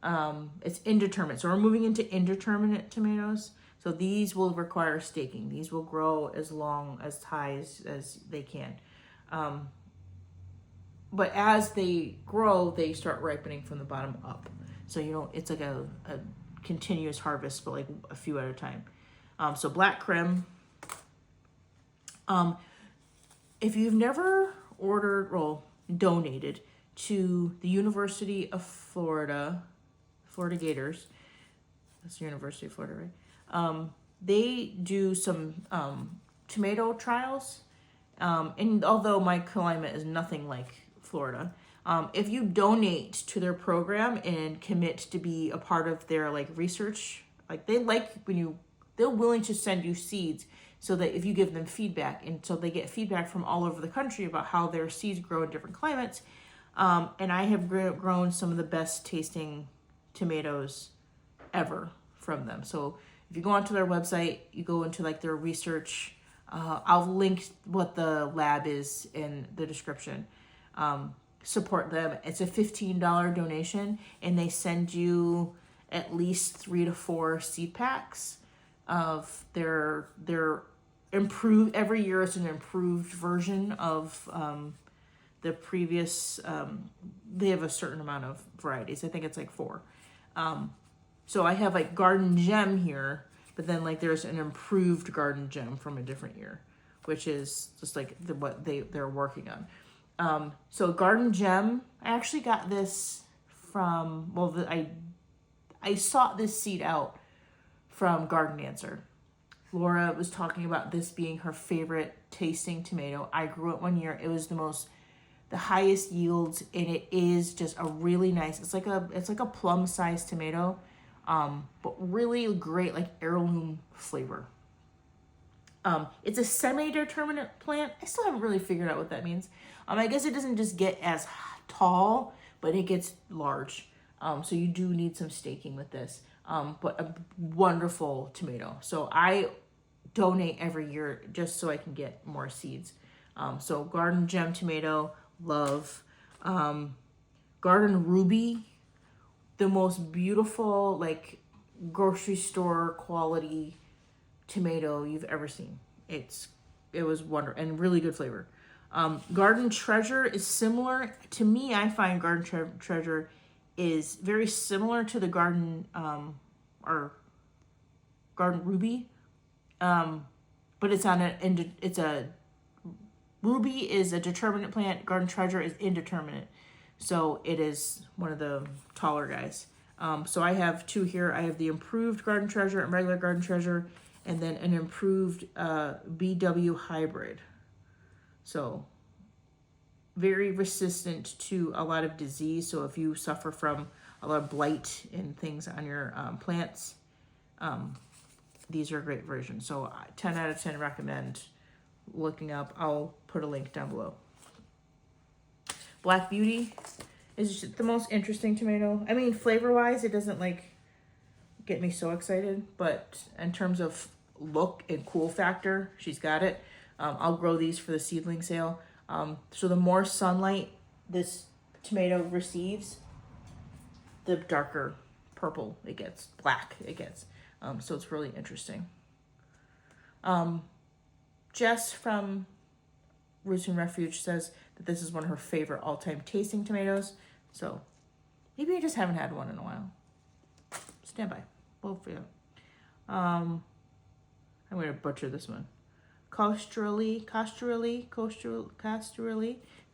It's indeterminate. So we're moving into indeterminate tomatoes. So these will require staking. These will grow as long, as high as they can. But as they grow, they start ripening from the bottom up. So it's like a continuous harvest, but like a few at a time. So Black Krim. If you've never ordered or donated to the University of Florida, Florida Gators, that's the University of Florida, right? They do some tomato trials. And although my climate is nothing like Florida, if you donate to their program and commit to be a part of their like research, like they like when you, they're willing to send you seeds so that if you give them feedback, and so they get feedback from all over the country about how their seeds grow in different climates. And I have grown some of the best tasting tomatoes ever from them. So if you go onto their website, you go into like their research. I'll link what the lab is in the description. Support them. It's a $15 donation, and they send you at least 3 to 4 seed packs of their improved. Every year it's an improved version of the previous. They have a certain amount of varieties. I think it's like 4. So I have like Garden Gem here, but then like there's an improved Garden Gem from a different year, which is just like what they're working on. So Garden Gem, I actually got this from, I sought this seed out from Garden Dancer. Laura was talking about this being her favorite tasting tomato. I grew it one year. It was the highest yields, and it is just a really nice, it's like a plum sized tomato, but really great like heirloom flavor. It's a semi-determinate plant. I still haven't really figured out what that means. I guess it doesn't just get as tall, but it gets large. So you do need some staking with this. But a wonderful tomato. So I donate every year just so I can get more seeds. So Garden Gem tomato, love. Garden Ruby, the most beautiful like grocery store quality tomato you've ever seen. It was wonderful and really good flavor. Garden Treasure is similar to me. I find Garden Treasure is very similar to the Garden or Garden Ruby, but it's a Ruby is a determinate plant. Garden Treasure is indeterminate, so it is one of the taller guys. So I have 2 here. I have the improved Garden Treasure and regular Garden Treasure, and then an improved BW hybrid. So very resistant to a lot of disease. So if you suffer from a lot of blight and things on your plants, these are a great version. So 10 out of 10 recommend looking up. I'll put a link down below. Black Beauty is just the most interesting tomato. I mean, flavor-wise, it doesn't like get me so excited, but in terms of look and cool factor, she's got it. I'll grow these for the seedling sale. So the more sunlight this tomato receives, the darker purple it gets, black it gets. So it's really interesting. Jess from Roots and Refuge says that this is one of her favorite all-time tasting tomatoes. So maybe I just haven't had one in a while. Stand by. We'll figure it out. I'm going to butcher this one. Castrelli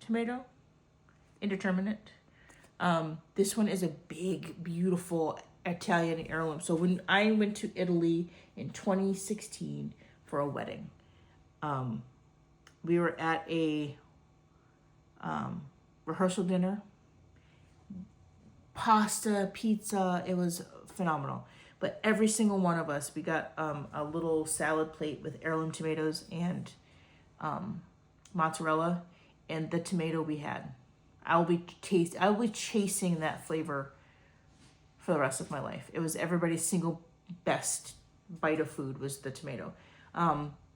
tomato, indeterminate. This one is a big, beautiful Italian heirloom. So when I went to Italy in 2016 for a wedding, we were at a rehearsal dinner. Pasta, pizza, it was phenomenal. But every single one of us, we got a little salad plate with heirloom tomatoes and mozzarella, and the tomato we had. I'll be chasing that flavor for the rest of my life. It was everybody's single best bite of food was the tomato.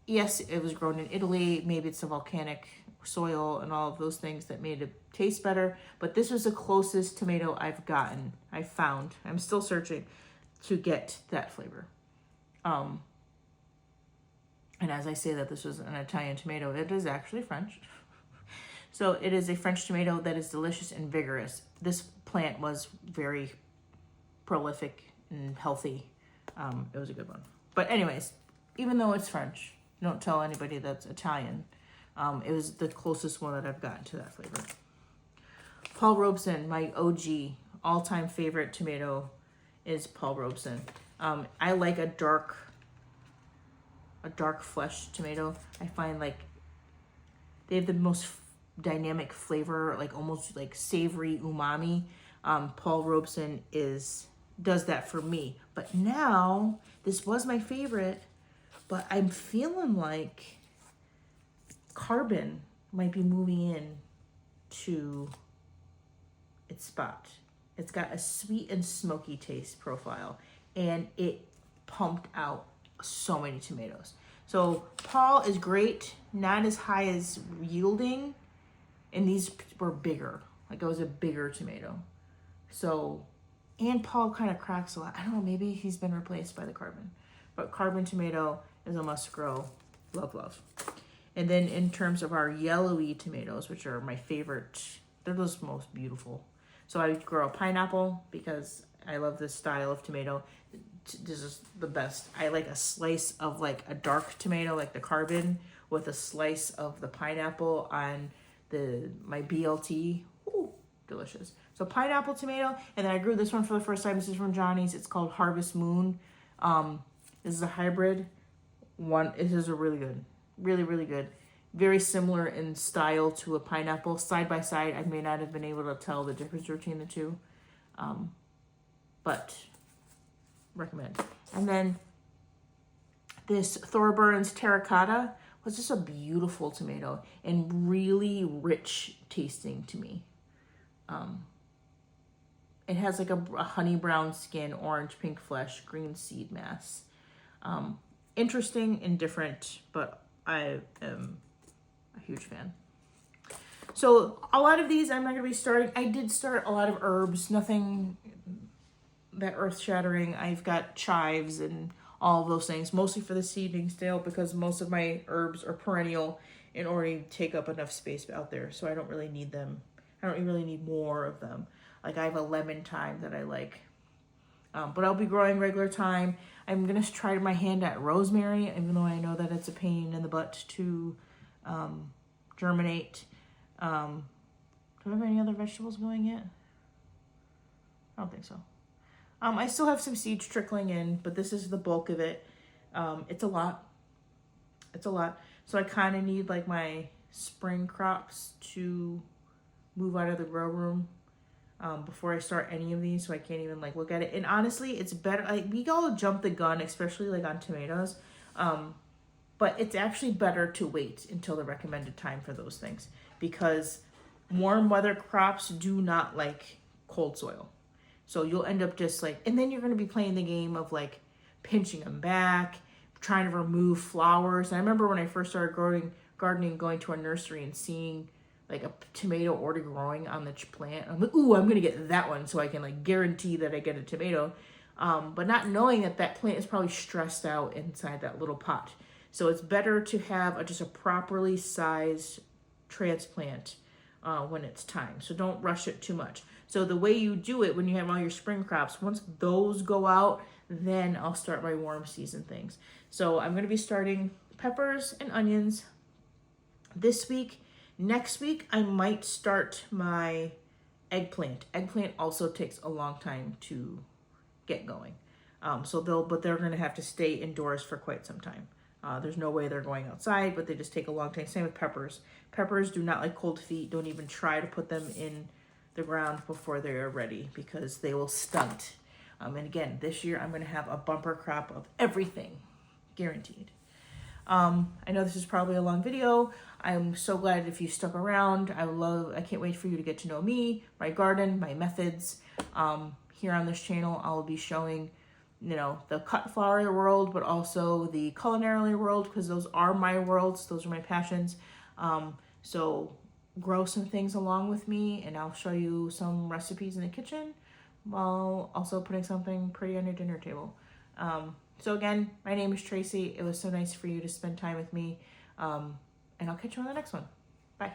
Yes, it was grown in Italy. Maybe it's the volcanic soil and all of those things that made it taste better. But this was the closest tomato I've gotten. I found. I'm still searching to get that flavor. And as I say that this was an Italian tomato, it is actually French. So it is a French tomato that is delicious and vigorous. This plant was very prolific and healthy. It was a good one. But anyways, even though it's French, don't tell anybody that's Italian. It was the closest one that I've gotten to that flavor. Paul Robeson, my OG, all-time favorite tomato is Paul Robeson. I like a dark flesh tomato. I find like they have the most dynamic flavor, like almost like savory umami. Paul Robeson does that for me. But now, this was my favorite, but I'm feeling like Carbon might be moving in to its spot. It's got a sweet and smoky taste profile, and it pumped out so many tomatoes. So Paul is great, not as high as yielding, and these were bigger. Like it was a bigger tomato. So, and Paul kind of cracks a lot. I don't know, maybe he's been replaced by the Carbon. But Carbon tomato is a must grow. Love, love. And then in terms of our yellowy tomatoes, which are my favorite, they're the most beautiful. So I grow a pineapple because I love this style of tomato. This is the best. I like a slice of like a dark tomato, like the Carbon, with a slice of the pineapple on my BLT. Ooh, delicious. So pineapple tomato, and then I grew this one for the first time. This is from Johnny's. It's called Harvest Moon. This is a hybrid one. It is a really good, really, really good. Very similar in style to a pineapple. Side by side, I may not have been able to tell the difference between the two, but recommend. And then this Thorburns Terracotta was just a beautiful tomato and really rich tasting to me. It has like a honey brown skin, orange pink flesh, green seed mass. Interesting and different, but I am a huge fan. So a lot of these I'm not going to be starting. I did start a lot of herbs, nothing that earth-shattering. I've got chives and all of those things, mostly for the seedling stale, because most of my herbs are perennial and already take up enough space out there, so I don't really need them. I don't really need more of them. Like I have a lemon thyme that I like. But I'll be growing regular thyme. I'm going to try my hand at rosemary, even though I know that it's a pain in the butt to germinate. Do I have any other vegetables going yet? I don't think so. I still have some seeds trickling in, but this is the bulk of it. It's a lot. It's a lot. So I kind of need like my spring crops to move out of the grow room before I start any of these, so I can't even like look at it. And honestly, it's better, like we all jump the gun, especially like on tomatoes, but it's actually better to wait until the recommended time for those things, because warm weather crops do not like cold soil. So you'll end up just like, and then you're going to be playing the game of like pinching them back, trying to remove flowers. And I remember when I first started gardening, going to a nursery and seeing like a tomato already growing on the plant. I'm like, ooh, I'm going to get that one so I can like guarantee that I get a tomato. But not knowing that that plant is probably stressed out inside that little pot. So it's better to have just a properly sized transplant when it's time. So don't rush it too much. So the way you do it when you have all your spring crops, once those go out, then I'll start my warm season things. So I'm going to be starting peppers and onions this week. Next week, I might start my eggplant. Eggplant also takes a long time to get going. But they're going to have to stay indoors for quite some time. There's no way they're going outside, but they just take a long time. Same with peppers. Peppers do not like cold feet. Don't even try to put them in the ground before they are ready, because they will stunt. And again, this year I'm going to have a bumper crop of everything, guaranteed. I know this is probably a long video. I'm so glad if you stuck around. I can't wait for you to get to know me, my garden, my methods. Here on this channel, I'll be showing, the cut flower world, but also the culinary world, because those are my worlds. Those are my passions. So grow some things along with me, and I'll show you some recipes in the kitchen while also putting something pretty on your dinner table. So again, my name is Tracy. It was so nice for you to spend time with me. And I'll catch you on the next one. Bye.